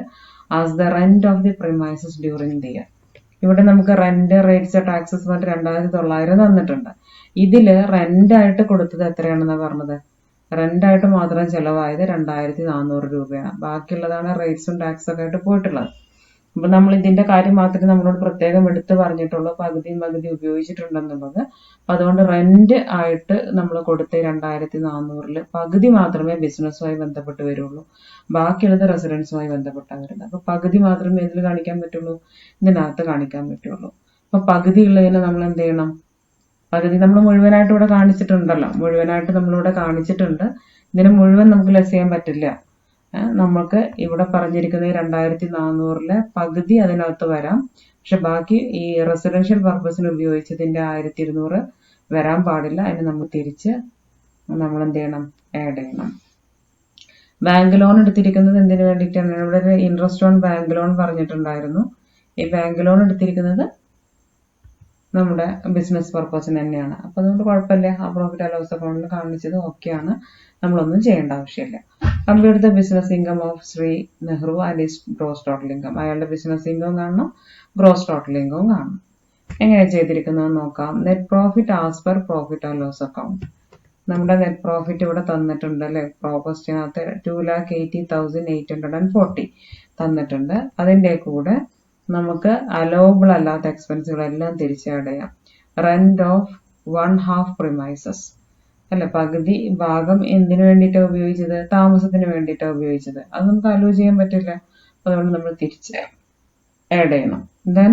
Speaker 1: as the rent of the premises during the year. ഇവിടെ നമുക്ക് റെന്റ് റേറ്റ്സ് ടാക്സസ് പറഞ്ഞിട്ട് 2,900 തന്നിട്ടുണ്ട്. ഇതില് റെന്റ് ആയിട്ട് കൊടുത്തത് എത്രയാണെന്നാ പറഞ്ഞത്? റെന്റ് ആയിട്ട് മാത്രം ചെലവായത് 2,400 രൂപയാണ്. ബാക്കിയുള്ളതാണ് റേറ്റ്സും ടാക്സും ഒക്കെ ആയിട്ട് പോയിട്ടുള്ളത്. അപ്പൊ നമ്മൾ ഇതിന്റെ കാര്യം മാത്രമേ നമ്മളോട് പ്രത്യേകം എടുത്ത് പറഞ്ഞിട്ടുള്ളൂ, പകുതി ഉപയോഗിച്ചിട്ടുണ്ടെന്നുള്ളത്. അപ്പൊ അതുകൊണ്ട് റെന്റ് ആയിട്ട് നമ്മൾ കൊടുത്ത 2,400-ല് പകുതി മാത്രമേ ബിസിനസ്സുമായി ബന്ധപ്പെട്ട് വരുള്ളൂ, ബാക്കിയുള്ളത് റെസിഡൻസുമായി ബന്ധപ്പെട്ടാണ് വരുന്നത്. അപ്പൊ പകുതി മാത്രമേ ഇതിൽ കാണിക്കാൻ പറ്റുള്ളൂ, ഇതിനകത്ത് കാണിക്കാൻ പറ്റുള്ളൂ. അപ്പൊ പകുതി ഉള്ളതിന് നമ്മൾ എന്ത് ചെയ്യണം? പകുതി നമ്മൾ മുഴുവനായിട്ട് ഇവിടെ കാണിച്ചിട്ടുണ്ട്. ഇതിന് മുഴുവൻ നമുക്ക് ലെസ് ചെയ്യാൻ പറ്റില്ല. നമുക്ക് ഇവിടെ പറഞ്ഞിരിക്കുന്ന 2,400-ലെ പകുതി അതിനകത്ത് വരാം, പക്ഷെ ബാക്കി ഈ റെസിഡൻഷ്യൽ പർപ്പസിന് ഉപയോഗിച്ചതിന്റെ 1,200 വരാൻ പാടില്ല. അതിന് നമ്മൾ തിരിച്ച് നമ്മൾ എന്ത് ചെയ്യണം? ആഡ് ചെയ്യണം. ബാങ്ക് ലോൺ എടുത്തിരിക്കുന്നത് എന്തിനു വേണ്ടിയിട്ടാണ്? ഇവിടെ ഒരു ഇൻട്രസ്റ്റ് ഓൺ ബാങ്ക് ലോൺ പറഞ്ഞിട്ടുണ്ടായിരുന്നു. ഈ ബാങ്ക് ലോൺ എടുത്തിരിക്കുന്നത് നമ്മുടെ ബിസിനസ് പർപ്പസിന് തന്നെയാണ്. അപ്പൊ അതുകൊണ്ട് കുഴപ്പമില്ല, ആ പ്രോഫിറ്റ് ആൻഡ് ലോസ് അക്കൗണ്ടിൽ കാണിച്ചത് ഓക്കെയാണ്, നമ്മളൊന്നും ചെയ്യേണ്ട ആവശ്യമില്ല. Compute the business income of Shri Nehru and his gross total income. അയാളുടെ ബിസിനസ് ഇൻകം കാണണം, ഗ്രോസ് ടോട്ടൽ ഇൻകം കാണണം. എങ്ങനെ ചെയ്തിരിക്കുന്നത് നോക്കാം. Net profit as per profit and loss account. നമ്മുടെ നെറ്റ് പ്രോഫിറ്റ് ഇവിടെ തന്നിട്ടുണ്ട് അല്ലെ, ക്വസ്റ്റ്യനകത്ത് 2,80,840 തന്നിട്ടുണ്ട്. അതിന്റെ കൂടെ നമുക്ക് അലോവബിൾ അല്ലാത്ത എക്സ്പെൻസുകളെല്ലാം തിരിച്ചാഡ് ചെയ്യാം. റെന്റ് ഓഫ് 1/2 പ്രിമൈസസ് അല്ലെ, പകുതി ഭാഗം എന്തിനു വേണ്ടിയിട്ടാണ് ഉപയോഗിച്ചത്? താമസത്തിന് വേണ്ടിയിട്ടാണ് ഉപയോഗിച്ചത്. അത് നമുക്ക് അലോ ചെയ്യാൻ പറ്റില്ല, അതുകൊണ്ട് നമ്മൾ തിരിച്ച് ആഡ് ചെയ്യണം. ദെൻ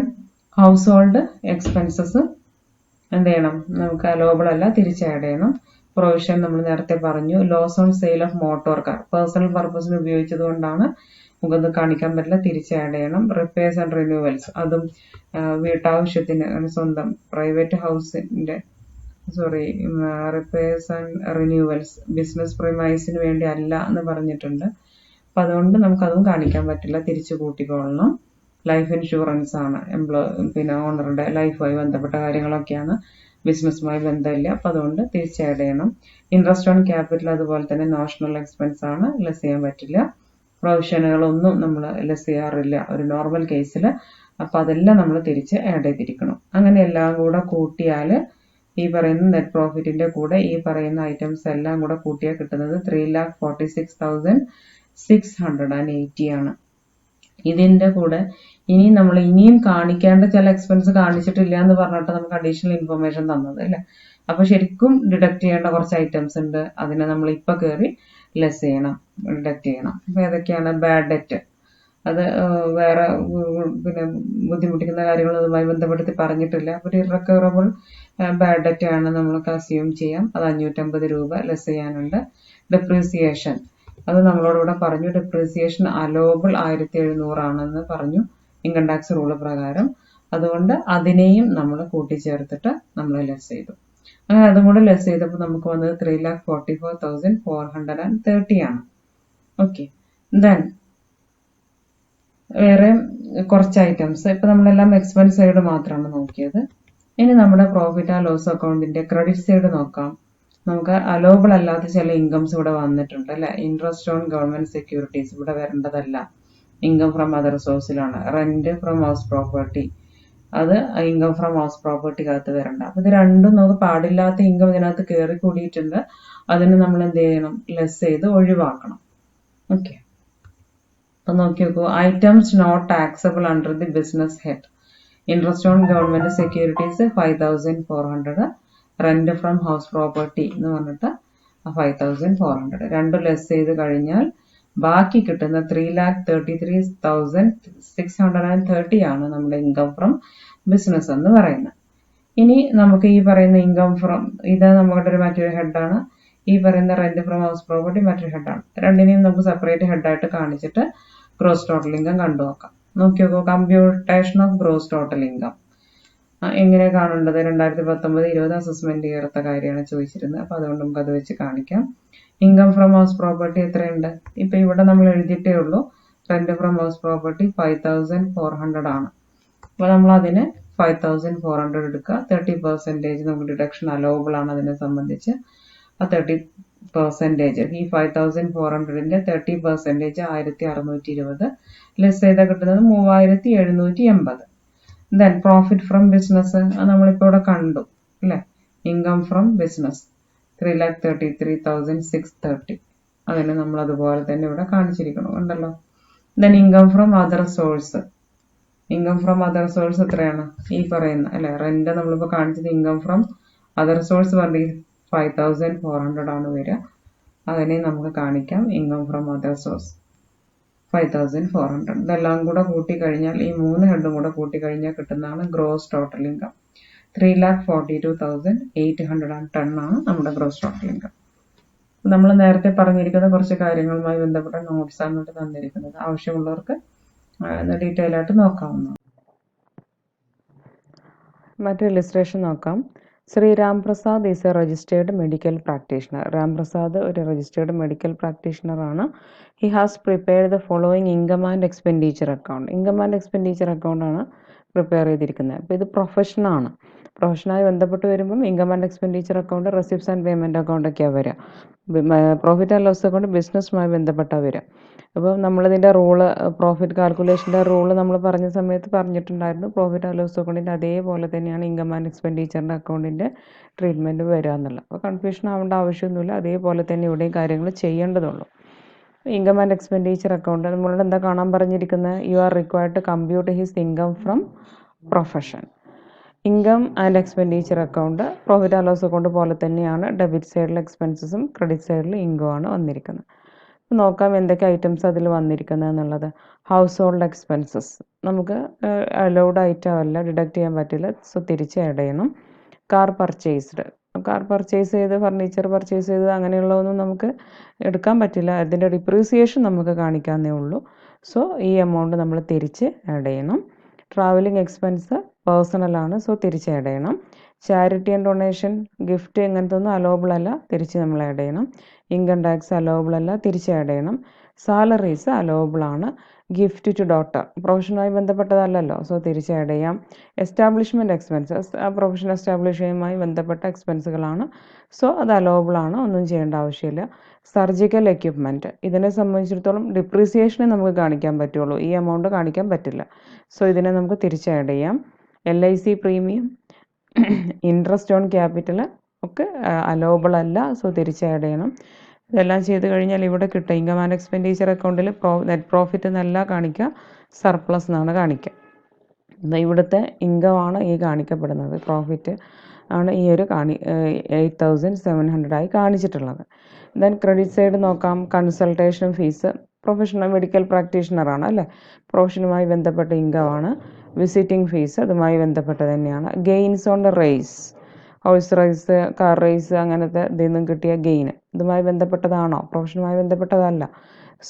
Speaker 1: ഹൗസ് ഹോൾഡ് എക്സ്പെൻസസ് എന്ത് ചെയ്യണം? നമുക്ക് അലോവബിൾ അല്ല, തിരിച്ച് ആഡ് ചെയ്യണം. പ്രൊവിഷൻ നമ്മൾ നേരത്തെ പറഞ്ഞു. Loss on sale of motor car, personal പർപ്പസിന് ഉപയോഗിച്ചത് കൊണ്ടാണ് നമുക്കത് കാണിക്കാൻ പറ്റില്ല, തിരിച്ച് ആഡ് ചെയ്യണം. റിപ്പയർസ് ആൻഡ് റിന്യൂവൽസ്, അതും വീട്ടാവശ്യത്തിന്, സ്വന്തം പ്രൈവറ്റ് ഹൗസിന്റെ റിപ്പയർസ് ആൻഡ് റിന്യൂവൽസ് ബിസിനസ് പ്രിമൈസിന് വേണ്ടി അല്ല എന്ന് പറഞ്ഞിട്ടുണ്ട്. അപ്പൊ അതുകൊണ്ട് നമുക്കതും കാണിക്കാൻ പറ്റില്ല, തിരിച്ചു കൂട്ടിക്കൊള്ളണം. ലൈഫ് ഇൻഷുറൻസ് ആണ്, ഓണറുടെ ലൈഫുമായി ബന്ധപ്പെട്ട കാര്യങ്ങളൊക്കെയാണ്, ബിസിനസ്സുമായി ബന്ധമില്ല. അപ്പൊ അതുകൊണ്ട് തിരിച്ച് ആഡ് ചെയ്യണം. ഇൻട്രസ്റ്റ് ഓൺ ക്യാപിറ്റൽ അതുപോലെ തന്നെ നോഷണൽ എക്സ്പെൻസ് ആണ്, ലെസ് ചെയ്യാൻ പറ്റില്ല. പ്രൊവിഷനുകളൊന്നും നമ്മൾ ലെസ് ചെയ്യാറില്ല ഒരു നോർമൽ കേസിൽ. അപ്പൊ അതെല്ലാം നമ്മൾ തിരിച്ച് ആഡ് ചെയ്തിരിക്കണം. അങ്ങനെ എല്ലാം കൂടെ കൂട്ടിയാൽ ഈ പറയുന്ന നെറ്റ് പ്രോഫിറ്റിന്റെ കൂടെ ഈ പറയുന്ന ഐറ്റംസ് എല്ലാം കൂടെ കൂട്ടിയാൽ കിട്ടുന്നത് 3,46,680 ആണ്. ഇതിന്റെ കൂടെ ഇനിയും കാണിക്കേണ്ട ചില എക്സ്പെൻസ് കാണിച്ചിട്ടില്ല എന്ന് പറഞ്ഞിട്ട് നമുക്ക് അഡീഷണൽ ഇൻഫർമേഷൻ തന്നത് അല്ലെ. അപ്പൊ ശരിക്കും ഡിഡക്ട് ചെയ്യേണ്ട കുറച്ച് ഐറ്റംസ് ഉണ്ട്, അതിനെ നമ്മൾ ഇപ്പൊ കയറി ലെസ് ചെയ്യണം, ഡിഡക്ട് ചെയ്യണം. അപ്പൊ ഏതൊക്കെയാണ്? ബാഡ് ഡെറ്റ്, അത് വേറെ ബുദ്ധിമുട്ടിക്കുന്ന കാര്യങ്ങൾ അതുമായി ബന്ധപ്പെടുത്തി പറഞ്ഞിട്ടില്ല. ഒരു ഇറക്കവറബിൾ ബാഡ് ഡെറ്റ് ആണ് നമ്മൾക്ക് അസ്യൂം ചെയ്യാം, അത് 550 രൂപ ലെസ് ചെയ്യാനുണ്ട്. ഡെപ്രീസിയേഷൻ, അത് നമ്മളോട് ഇവിടെ പറഞ്ഞു, ഡെപ്രീസിയേഷൻ അലോവബിൾ 1,700 ആണെന്ന് പറഞ്ഞു ഇൻകം ടാക്സ് റൂള് പ്രകാരം. അതുകൊണ്ട് അതിനെയും നമ്മൾ കൂട്ടിച്ചേർത്തിട്ട് നമ്മൾ ലെസ് ചെയ്തു. അങ്ങനെ അതും കൂടെ ലെസ് ചെയ്തപ്പോൾ നമുക്ക് വന്നത് 3,44,430 ആണ്. ഓക്കെ, ദെൻ വേറെ കുറച്ച് ഐറ്റംസ്. ഇപ്പം നമ്മളെല്ലാം എക്സ്പെൻസ് സൈഡ് മാത്രമാണ് നോക്കിയത്. ഇനി നമ്മുടെ പ്രോഫിറ്റ് ആൻഡ് ലോസ് അക്കൗണ്ടിന്റെ ക്രെഡിറ്റ് സൈഡ് നോക്കാം. നമുക്ക് അലോബിൾ അല്ലാത്ത ചില ഇൻകംസ് ഇവിടെ വന്നിട്ടുണ്ട് അല്ലെ. ഇൻട്രസ്റ്റ് ഓൺ ഗവൺമെന്റ് സെക്യൂരിറ്റീസ് ഇവിടെ വരേണ്ടതല്ല. ഇൻകം ഫ്രം അതർ സോഴ്സിലാണ്. റെന്റ് ഫ്രം ഹൗസ് പ്രോപ്പർട്ടി, അത് ഇൻകം ഫ്രം ഹൗസ് പ്രോപ്പർട്ടിക്കകത്ത് വരണ്ട. അപ്പൊ ഇത് രണ്ടും നമുക്ക് പാടില്ലാത്ത ഇൻകം ഇതിനകത്ത് കയറി കൂടിയിട്ടുണ്ട്. അതിന് നമ്മൾ എന്ത് ചെയ്യണം? ലെസ് ചെയ്ത് ഒഴിവാക്കണം. ഓക്കെ, അപ്പൊ നോക്കി നോക്കൂ. Items not taxable under the business head. Interest on government securities 5400, rent from house property എന്ന് പറഞ്ഞിട്ട് 5400. രണ്ടും ലെസ് ചെയ്ത് കഴിഞ്ഞാൽ ബാക്കി കിട്ടുന്ന 3,33,630 ആണ് നമ്മുടെ ഇൻകം ഫ്രം ബിസിനസ് എന്ന് പറയുന്നത്. ഇനി നമുക്ക് ഈ പറയുന്ന ഇൻകം ഫ്രം, ഇത് നമ്മുടെ മറ്റൊരു ഹെഡാണ്. ഈ പറയുന്ന റെന്റ് ഫ്രം ഹൗസ് പ്രോപ്പർട്ടി മറ്റൊരു ഹെഡാണ്. രണ്ടിനെയും നമുക്ക് സെപ്പറേറ്റ് ഹെഡായിട്ട് കാണിച്ചിട്ട് ഗ്രോസ് ടോട്ടൽ ഇൻകം കണ്ടു നോക്കാം. നോക്കി നോക്കൂ. Computation of gross total income എങ്ങനെ കാണേണ്ടത്? 2019-20 അസസ്മെന്റ് ഇയറത്തെ കാര്യമാണ് ചോദിച്ചിരുന്നത്. അപ്പൊ അതുകൊണ്ട് നമുക്ക് അത് വെച്ച് കാണിക്കാം. ഇൻകം ഫ്രം ഹൗസ് പ്രോപ്പർട്ടി എത്രയുണ്ട്? ഇപ്പൊ ഇവിടെ നമ്മൾ എഴുതിയിട്ടേ ഉള്ളൂ. റെന്റ് ഫ്രം ഹൗസ് പ്രോപ്പർട്ടി 5400 ആണ്. അപ്പൊ നമ്മൾ അതിന് 5400 എടുക്കുക. 30% നമുക്ക് ഡിഡക്ഷൻ അലോവബിൾ ആണ് അതിനെ സംബന്ധിച്ച്. ആ 30% ഈ 5400ന്റെ 30% 1620 ലെസ് ചെയ്താൽ കിട്ടുന്നത് 3780. ദെൻ പ്രോഫിറ്റ് ഫ്രം ബിസിനസ് നമ്മളിപ്പോ ഇവിടെ കണ്ടു അല്ലെ. Income from business 3,33,630. അതിന് നമ്മൾ അതുപോലെ തന്നെ ഇവിടെ കാണിച്ചിരിക്കണം, ഉണ്ടല്ലോ. Then income from other source. Income from other source എത്രയാണ്? ഈ പറയുന്ന അല്ലെ. റെന്റ് നമ്മളിപ്പോ കാണിച്ചത് ഇൻകം ഫ്രം അതർ സോഴ്സ് പറഞ്ഞ 5400 ആണ് വരിക. അതിനെ നമുക്ക് കാണിക്കാം. Income from other source 5400. ഇതെല്ലാം കൂടെ കൂട്ടിക്കഴിഞ്ഞാൽ, ഈ 3 ഹെഡും കൂടെ കൂട്ടിക്കഴിഞ്ഞാൽ കിട്ടുന്നതാണ് ഗ്രോസ് ടോട്ടൽ ഇൻകം. 3,42,810 ആണ് നമ്മുടെ ഗ്രോസ് ടോട്ടൽ ഇൻകം. നമ്മൾ നേരത്തെ പറഞ്ഞിരിക്കുന്ന കുറച്ച് കാര്യങ്ങളുമായി ബന്ധപ്പെട്ട നോട്ട്സ് ആണ് ഇവിടെ തന്നിരിക്കുന്നത്. ആവശ്യമുള്ളവർക്ക് ഡീറ്റെയിൽ ആയിട്ട് നോക്കാവുന്നതാണ്. മറ്റൊരു ഇല്ലസ്ട്രേഷൻ നോക്കാം. Shri Ramprasad is A registered medical practitioner. Ramprasad ഒരു രജിസ്റ്റേർഡ് മെഡിക്കൽ പ്രാക്ടീഷണർ ആണ്. He has prepared the following income and expenditure account. Income and expenditure account ആണ് പ്രിപ്പയർ ചെയ്തിരിക്കുന്നത്. അപ്പോൾ ഇത് പ്രൊഫഷനാണ്. പ്രൊഫഷനായി ബന്ധപ്പെട്ട് വരുമ്പം income and expenditure account, receipts and payment account ഒക്കെയാണ് വരിക. പ്രോഫിറ്റ് ആൻഡ് ലോസ് അക്കൗണ്ട് ബിസിനസ്സുമായി ബന്ധപ്പെട്ടാണ് വരിക. അപ്പോൾ നമ്മളിതിൻ്റെ റൂള്, പ്രോഫിറ്റ് കാൽക്കുലേഷൻ്റെ റൂള് നമ്മൾ പറഞ്ഞ സമയത്ത് പറഞ്ഞിട്ടുണ്ടായിരുന്നു. പ്രോഫിറ്റ് ആൻഡ് ലോസ് അക്കൗണ്ടിൻ്റെ അതേപോലെ തന്നെയാണ് ഇൻകം ആൻഡ് എക്സ്പെൻഡിച്ചറിൻ്റെ അക്കൗണ്ടിൻ്റെ ട്രീറ്റ്മെൻറ്റ് വരിക എന്നുള്ളത്. അപ്പോൾ കൺഫ്യൂഷൻ ആവേണ്ട ആവശ്യമൊന്നുമില്ല. അതേപോലെ തന്നെ ഇവിടെയും കാര്യങ്ങൾ ചെയ്യേണ്ടതുള്ളൂ. ഇൻകം ആൻഡ് എക്സ്പെൻഡിച്ചർ അക്കൗണ്ട് നമ്മളോട് എന്താ കാണാൻ പറഞ്ഞിരിക്കുന്നത്? You are required to compute his income from profession. Income and expenditure account profit and loss account പോലെ തന്നെയാണ്. ഡെബിറ്റ് സൈഡിൽ എക്സ്പെൻസസും ക്രെഡിറ്റ് സൈഡിൽ ഇൻകം ആണ് വന്നിരിക്കുന്നത്. നോക്കാം എന്തൊക്കെ ഐറ്റംസ് അതിൽ വന്നിരിക്കുന്നത് എന്നുള്ളത്. ഹൗസ് ഹോൾഡ് എക്സ്പെൻസസ് നമുക്ക് അലൗഡ് ഐറ്റം അല്ല, ഡിഡക്റ്റ് ചെയ്യാൻ പറ്റില്ല. സോ തിരിച്ച് ആഡ് ചെയ്യണം. കാർ പർച്ചേസ്ഡ്, കാർ പർച്ചേസ് ചെയ്ത്, ഫർണിച്ചർ പർച്ചേസ് ചെയ്ത് അങ്ങനെയുള്ളതൊന്നും നമുക്ക് എടുക്കാൻ പറ്റില്ല. അതിൻ്റെ ഡിപ്രീസിയേഷൻ നമുക്ക് കാണിക്കാവുന്നേ ഉള്ളൂ. സോ ഈ എമൗണ്ട് നമ്മൾ തിരിച്ച് ആഡ് ചെയ്യണം. ട്രാവലിംഗ് എക്സ്പെൻസ് പേഴ്സണലാണ്. സോ തിരിച്ച് ആഡ് ചെയ്യണം. ചാരിറ്റി ആൻഡ് ഡൊണേഷൻ, ഗിഫ്റ്റ് ഇങ്ങനത്തെ ഒന്നും അലോവബിൾ അല്ല, തിരിച്ച് നമ്മൾ ആഡ് ചെയ്യണം. ഇൻകം ടാക്സ് അലോവബിൾ അല്ല, തിരിച്ച് ആഡ് ചെയ്യണം. സാലറീസ് അലോവബിൾ ആണ്. ഗിഫ്റ്റ് ടു ഡോട്ടർ പ്രൊഫഷനുമായി ബന്ധപ്പെട്ടതല്ലല്ലോ, സോ തിരിച്ച് ആഡ് ചെയ്യാം. എസ്റ്റാബ്ലിഷ്മെൻറ്റ് എക്സ്പെൻസസ് പ്രൊഫഷൻ എസ്റ്റാബ്ലിഷ് ചെയ്യുമായി ബന്ധപ്പെട്ട എക്സ്പെൻസുകളാണ്. സോ അത് അലോവബിൾ ആണ്, ഒന്നും ചെയ്യേണ്ട ആവശ്യമില്ല. സർജിക്കൽ എക്യുപ്മെൻറ്റ് ഇതിനെ സംബന്ധിച്ചിടത്തോളം ഡിപ്രീസിയേഷനെ നമുക്ക് കാണിക്കാൻ പറ്റുള്ളൂ, ഈ എമൗണ്ട് കാണിക്കാൻ പറ്റില്ല. സോ ഇതിനെ നമുക്ക് തിരിച്ച് ആഡ് ചെയ്യാം. LIC premium, interest on capital ഒക്കെ അലോവബിൾ അല്ല, സോ തിരിച്ച് ആഡ് ചെയ്യണം. ഇതെല്ലാം ചെയ്ത് കഴിഞ്ഞാൽ ഇവിടെ കിട്ടുക ഇൻകം ആൻഡ് എക്സ്പെൻഡിച്ചർ അക്കൗണ്ടിൽ നെറ്റ് പ്രോഫിറ്റ് എന്നല്ല കാണിക്കുക, സർപ്ലസ് എന്നാണ് കാണിക്കുക. ഇവിടുത്തെ ഇൻകം ആണ് ഈ കാണിക്കപ്പെടുന്നത്, പ്രോഫിറ്റ് ആണ് ഈ ഒരു 8,700 ആയി കാണിച്ചിട്ടുള്ളത്. ദെൻ ക്രെഡിറ്റ് സൈഡ് നോക്കാം. കൺസൾട്ടേഷൻ ഫീസ്, പ്രൊഫഷണൽ മെഡിക്കൽ പ്രാക്ടീഷണറാണ് അല്ലേ, പ്രൊഫഷനുമായി ബന്ധപ്പെട്ട ഇൻകം ആണ്. വിസിറ്റിംഗ് ഫീസ് അതുമായി ബന്ധപ്പെട്ട് തന്നെയാണ്. Gains on race, horse race, car race അങ്ങനത്തെ ഇതിൽ നിന്നും കിട്ടിയ ഗെയിൻ ഇതുമായി ബന്ധപ്പെട്ടതാണോ? പ്രൊഫഷനുമായി ബന്ധപ്പെട്ടതല്ല.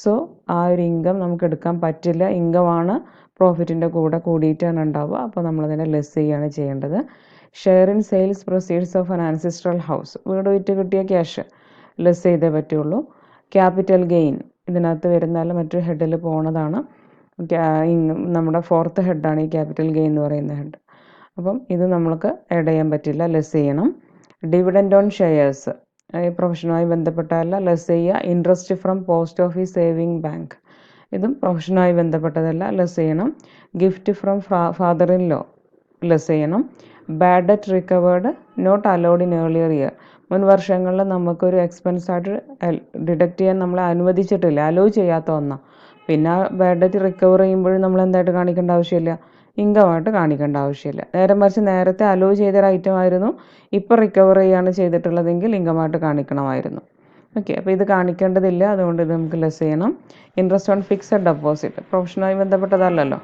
Speaker 1: സോ ആ ഒരു ഇൻകം നമുക്ക് എടുക്കാൻ പറ്റില്ല. ഇൻകമാണ് പ്രോഫിറ്റിൻ്റെ കൂടെ കൂടിയിട്ടാണ് ഉണ്ടാവുക. അപ്പോൾ നമ്മളതിനെ ലെസ് ചെയ്യുകയാണ് ചെയ്യേണ്ടത്. Share in sales proceeds of an ancestral house, വീട് വിറ്റ് കിട്ടിയ ക്യാഷ് ലെസ് ചെയ്തേ പറ്റുള്ളൂ. ക്യാപിറ്റൽ ഗെയിൻ ഇതിനകത്ത് വരുന്നാൽ മറ്റൊരു ഹെഡിൽ പോകുന്നതാണ്. നമ്മുടെ ഫോർത്ത് ഹെഡാണ് ഈ ക്യാപിറ്റൽ ഗെയിൻ എന്ന് പറയുന്ന ഹെഡ്. അപ്പം ഇത് നമ്മൾക്ക് ആഡ് ചെയ്യാൻ പറ്റില്ല, ലെസ് ചെയ്യണം. ഡിവിഡൻഡ് ഓൺ ഷെയർസ് ഈ പ്രൊഫഷനുമായി ബന്ധപ്പെട്ടതല്ല, ലെസ് ചെയ്യുക. Interest from post office saving bank ഇതും പ്രൊഫഷനുമായി ബന്ധപ്പെട്ടതല്ല, ലെസ് ചെയ്യണം. Gift from father in law less ചെയ്യണം. Bad debt recovered not allowed in earlier year മുൻ വർഷങ്ങളിൽ നമുക്കൊരു എക്സ്പെൻസായിട്ട് ഡിഡക്റ്റ് ചെയ്യാൻ നമ്മളെ അനുവദിച്ചിട്ടില്ല, അലോ ചെയ്യാത്ത ഒന്നാണ്. പിന്നെ ബാഡ് ഡെറ്റ് റിക്കവർ ചെയ്യുമ്പോഴും നമ്മൾ എന്തായിട്ട് കാണിക്കേണ്ട ആവശ്യമില്ല, ഇൻകമായിട്ട് കാണിക്കേണ്ട ആവശ്യമില്ല. നേരെ മറിച്ച് നേരത്തെ അലോ ചെയ്തൊരു ഐറ്റം ആയിരുന്നു, ഇപ്പോൾ റിക്കവർ ചെയ്യുകയാണ് ചെയ്തിട്ടുള്ളതെങ്കിൽ ഇൻകമായിട്ട് കാണിക്കണമായിരുന്നു. ഓക്കെ, അപ്പോൾ ഇത് കാണിക്കേണ്ടതില്ല, അതുകൊണ്ട് ഇത് നമുക്ക് ലെസ് ചെയ്യണം. ഇൻട്രസ്റ്റ് ഓൺ ഫിക്സഡ് ഡെപ്പോസിറ്റ് പ്രൊഫഷനുമായി ബന്ധപ്പെട്ടതല്ലല്ലോ,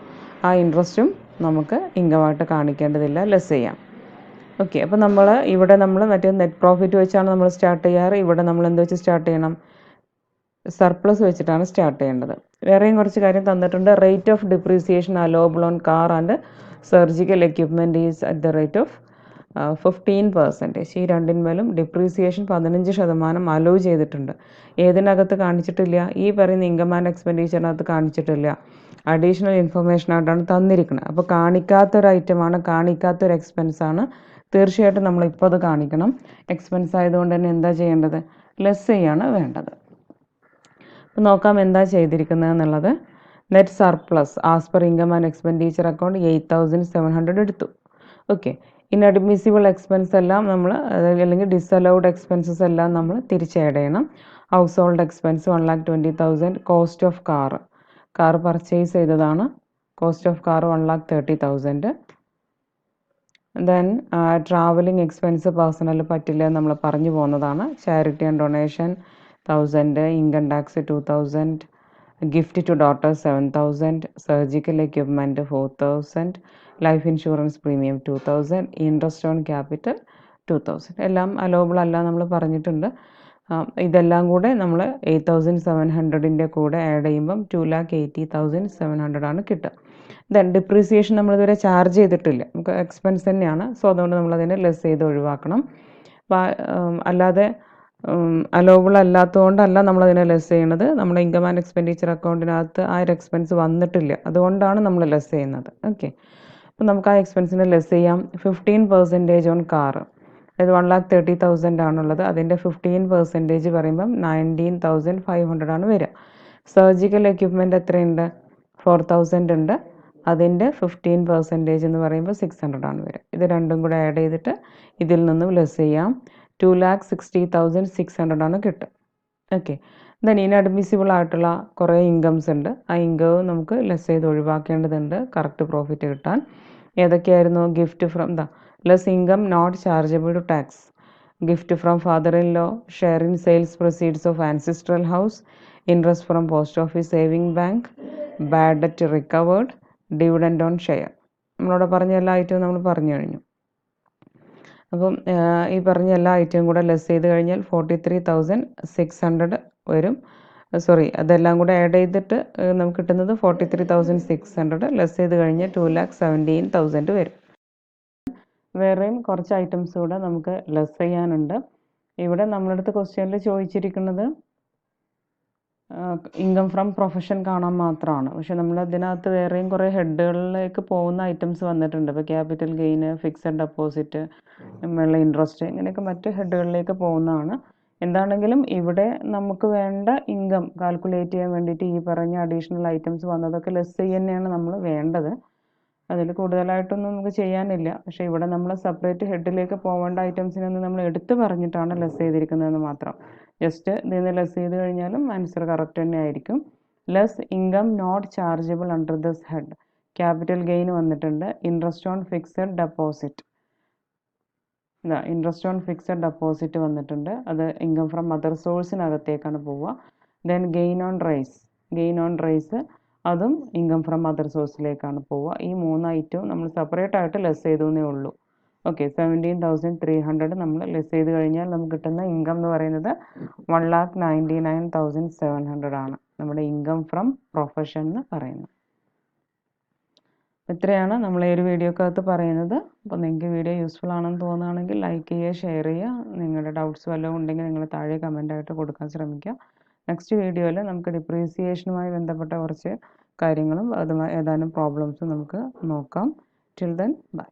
Speaker 1: ആ ഇൻട്രസ്റ്റും നമുക്ക് ഇൻകമായിട്ട് കാണിക്കേണ്ടതില്ല, ലെസ് ചെയ്യാം. ഓക്കെ, അപ്പോൾ ഇവിടെ നമ്മൾ മറ്റേ നെറ്റ് പ്രോഫിറ്റ് വെച്ചാണ് നമ്മൾ സ്റ്റാർട്ട് ചെയ്യാറ്. ഇവിടെ നമ്മൾ എന്ത് വെച്ച് സ്റ്റാർട്ട് ചെയ്യണം? സർപ്ലസ് വെച്ചിട്ടാണ് സ്റ്റാർട്ട് ചെയ്യേണ്ടത്. വേറെയും കുറച്ച് കാര്യം തന്നിട്ടുണ്ട്. Rate of depreciation allowable on car and surgical equipment is at the rate of 15%. ഈ രണ്ടിന്മേലും ഡിപ്രീസിയേഷൻ 15% അലോ ചെയ്തിട്ടുണ്ട്. ഏതിനകത്ത് കാണിച്ചിട്ടില്ല? ഈ പറയുന്ന ഇൻകം ആൻഡ് എക്സ്പെൻഡിച്ചറിനകത്ത് കാണിച്ചിട്ടില്ല. അഡീഷണൽ ഇൻഫർമേഷനായിട്ടാണ് തന്നിരിക്കുന്നത്. അപ്പോൾ കാണിക്കാത്തൊരു ഐറ്റമാണ്, കാണിക്കാത്തൊരു എക്സ്പെൻസാണ്. തീർച്ചയായിട്ടും നമ്മളിപ്പോൾ അത് കാണിക്കണം. എക്സ്പെൻസ് ആയതുകൊണ്ട് തന്നെ എന്താ ചെയ്യേണ്ടത്? ലെസ് ചെയ്യാണ് വേണ്ടത്. അപ്പോൾ നോക്കാം എന്താ ചെയ്തിരിക്കുന്നത് എന്നുള്ളത്. Net surplus as per income and expenditure account 8,700 എടുത്തു. ഓക്കെ, ഇൻഅഡ്മിസിബിൾ എക്സ്പെൻസ് എല്ലാം നമ്മൾ അല്ലെങ്കിൽ ഡിസലൗഡ് എക്സ്പെൻസസ് എല്ലാം നമ്മൾ തിരിച്ച് ആഡ് ചെയ്യണം. Household expense 1,20,000. Cost of car purchase ചെയ്തതാണ്. Cost of car 1,30,000. Then travelling expense personal പറ്റില്ല നമ്മൾ പറഞ്ഞു പോകുന്നതാണ്. Charity and donation 1,000. Income tax 2,000. Gift to daughter 7,000. Surgical equipment 4,000. Life insurance premium 2,000. Interest on capital 2,000. എല്ലാം allowable അല്ല നമ്മൾ പറഞ്ഞിട്ടുണ്ട്. ഇതെല്ലാം കൂടെ നമ്മൾ 8,700ൻ്റെ കൂടെ ആഡ് ചെയ്യുമ്പം 2,80,700 ആണ് കിട്ടുക. ദെൻ ഡിപ്രീസിയേഷൻ നമ്മളിതുവരെ ചാർജ് ചെയ്തിട്ടില്ല, നമുക്ക് എക്സ്പെൻസ് തന്നെയാണ്. സോ അതുകൊണ്ട് നമ്മളതിനെ ലെസ് ചെയ്ത് ഒഴിവാക്കണം. അല്ലാതെ അലോബിൾ അല്ലാത്തതുകൊണ്ടല്ല നമ്മളതിനെ ലെസ് ചെയ്യണത്. നമ്മുടെ ഇൻകം ആൻഡ് എക്സ്പെൻഡിച്ചർ അക്കൗണ്ടിനകത്ത് ആ ഒരു എക്സ്പെൻസ് വന്നിട്ടില്ല, അതുകൊണ്ടാണ് നമ്മൾ ലെസ് ചെയ്യുന്നത്. ഓക്കെ, അപ്പോൾ നമുക്ക് ആ എക്സ്പെൻസിനെ ലെസ് ചെയ്യാം. 15% ഓൺ കാർ, അതായത് 1,30,000 ആണുള്ളത്. അതിൻ്റെ 15% പറയുമ്പം 19,500 ആണ് വരിക. സർജിക്കൽ എക്യുപ്മെൻറ്റ് എത്രയുണ്ട്? 4,000 ഉണ്ട്. അതിൻ്റെ 15% എന്ന് പറയുമ്പോൾ 600 ആണ് വരിക. ഇത് രണ്ടും കൂടെ ആഡ് ചെയ്തിട്ട് ഇതിൽ നിന്നും ലെസ് ചെയ്യാം. 2,60,600 ആണ് കിട്ടുക. ഓക്കെ, ദെൻ ഇൻഅഡ്മിസിബിൾ ആയിട്ടുള്ള കുറേ ഇൻകംസ് ഉണ്ട്. ആ ഇൻകം നമുക്ക് ലെസ് ചെയ്ത് ഒഴിവാക്കേണ്ടതുണ്ട് കറക്റ്റ് പ്രോഫിറ്റ് കിട്ടാൻ. ഏതൊക്കെയായിരുന്നു? Gift from less income not chargeable to tax, gift from father in law, share in sales proceeds of ancestral house, interest from post office saving bank, bad debt recovered, dividend on share. നമ്മളോട് പറഞ്ഞ എല്ലാ ഐറ്റവും നമ്മൾ പറഞ്ഞു കഴിഞ്ഞു. അപ്പം ഈ പറഞ്ഞ എല്ലാ ഐറ്റവും കൂടെ ലെസ് ചെയ്ത് കഴിഞ്ഞാൽ 43,600 വരും. സോറി, അതെല്ലാം കൂടെ ആഡ് ചെയ്തിട്ട് നമുക്ക് കിട്ടുന്നത് 43,600. ലെസ് ചെയ്ത് കഴിഞ്ഞാൽ 2,17,000 വരും. വേറെയും കുറച്ച് ഐറ്റംസ് കൂടെ നമുക്ക് ലെസ് ചെയ്യാനുണ്ട്. ഇവിടെ നമ്മളടുത്ത് ക്വസ്റ്റ്യനിൽ ചോദിച്ചിരിക്കുന്നത് ഇൻകം ഫ്രം പ്രൊഫഷൻ കാണാൻ മാത്രമാണ്. പക്ഷെ നമ്മൾ അതിനകത്ത് വേറെയും കുറേ ഹെഡുകളിലേക്ക് പോകുന്ന ഐറ്റംസ് വന്നിട്ടുണ്ട്. ഇപ്പോൾ ക്യാപിറ്റൽ ഗെയിന്, ഫിക്സഡ് ഡെപ്പോസിറ്റ്, ഉള്ള ഇൻട്രസ്റ്റ്, ഇങ്ങനെയൊക്കെ മറ്റ് ഹെഡുകളിലേക്ക് പോകുന്നതാണ്. എന്താണെങ്കിലും ഇവിടെ നമുക്ക് വേണ്ട ഇൻകം കാൽക്കുലേറ്റ് ചെയ്യാൻ വേണ്ടിയിട്ട് ഈ പറഞ്ഞ അഡീഷണൽ ഐറ്റംസ് വന്നതൊക്കെ ലെസ് തന്നെയാണ് നമ്മൾ വേണ്ടത്. അതിൽ കൂടുതലായിട്ടൊന്നും നമുക്ക് ചെയ്യാനില്ല. പക്ഷേ ഇവിടെ നമ്മൾ സെപ്പറേറ്റ് ഹെഡിലേക്ക് പോകേണ്ട ഐറ്റംസിനൊന്നും നമ്മൾ എടുത്ത് പറഞ്ഞിട്ടാണ് ലെസ് ചെയ്തിരിക്കുന്നതെന്ന് മാത്രം. ജസ്റ്റ് ഇതിൽ നിന്ന് ലെസ് ചെയ്ത് കഴിഞ്ഞാലും ആൻസർ കറക്റ്റ് തന്നെ ആയിരിക്കും. Less income not chargeable under this head. Capital gain വന്നിട്ടുണ്ട്. Interest on fixed deposit, interest on fixed deposit വന്നിട്ടുണ്ട്. അത് ഇൻകം ഫ്രം അതർ സോഴ്സിനകത്തേക്കാണ് പോവുക. ദെൻ ഗെയിൻ ഓൺ റൈസ് അതും ഇൻകം ഫ്രം അതർ സോഴ്സിലേക്കാണ് പോവുക. ഈ 3 ഐറ്റവും നമ്മൾ സെപ്പറേറ്റ് ആയിട്ട് ലെസ് ചെയ്തേ ഉള്ളൂ. ഓക്കെ, 17,300 നമ്മൾ ലെസ് ചെയ്ത് കഴിഞ്ഞാൽ നമുക്ക് കിട്ടുന്ന ഇൻകം എന്ന് പറയുന്നത് 1,99,700 ആണ് നമ്മുടെ ഇൻകം ഫ്രം പ്രൊഫഷൻ എന്ന് പറയുന്നത്. ഇത്രയാണ് നമ്മൾ ഈ ഒരു വീഡിയോക്കകത്ത് പറയുന്നത്. അപ്പോൾ നിങ്ങൾക്ക് വീഡിയോ യൂസ്ഫുൾ ആണെന്ന് തോന്നുകയാണെങ്കിൽ ലൈക്ക് ചെയ്യുക, ഷെയർ ചെയ്യുക. നിങ്ങളുടെ ഡൗട്ട്സ് വല്ലതും ഉണ്ടെങ്കിൽ നിങ്ങൾ താഴെ കമൻ്റായിട്ട് കൊടുക്കാൻ ശ്രമിക്കുക. നെക്സ്റ്റ് വീഡിയോയിൽ നമുക്ക് ഡിപ്രീസിയേഷനുമായി ബന്ധപ്പെട്ട കുറച്ച് കാര്യങ്ങളും അതുമായി ഏതാനും പ്രോബ്ലംസും നമുക്ക് നോക്കാം. Till then bye.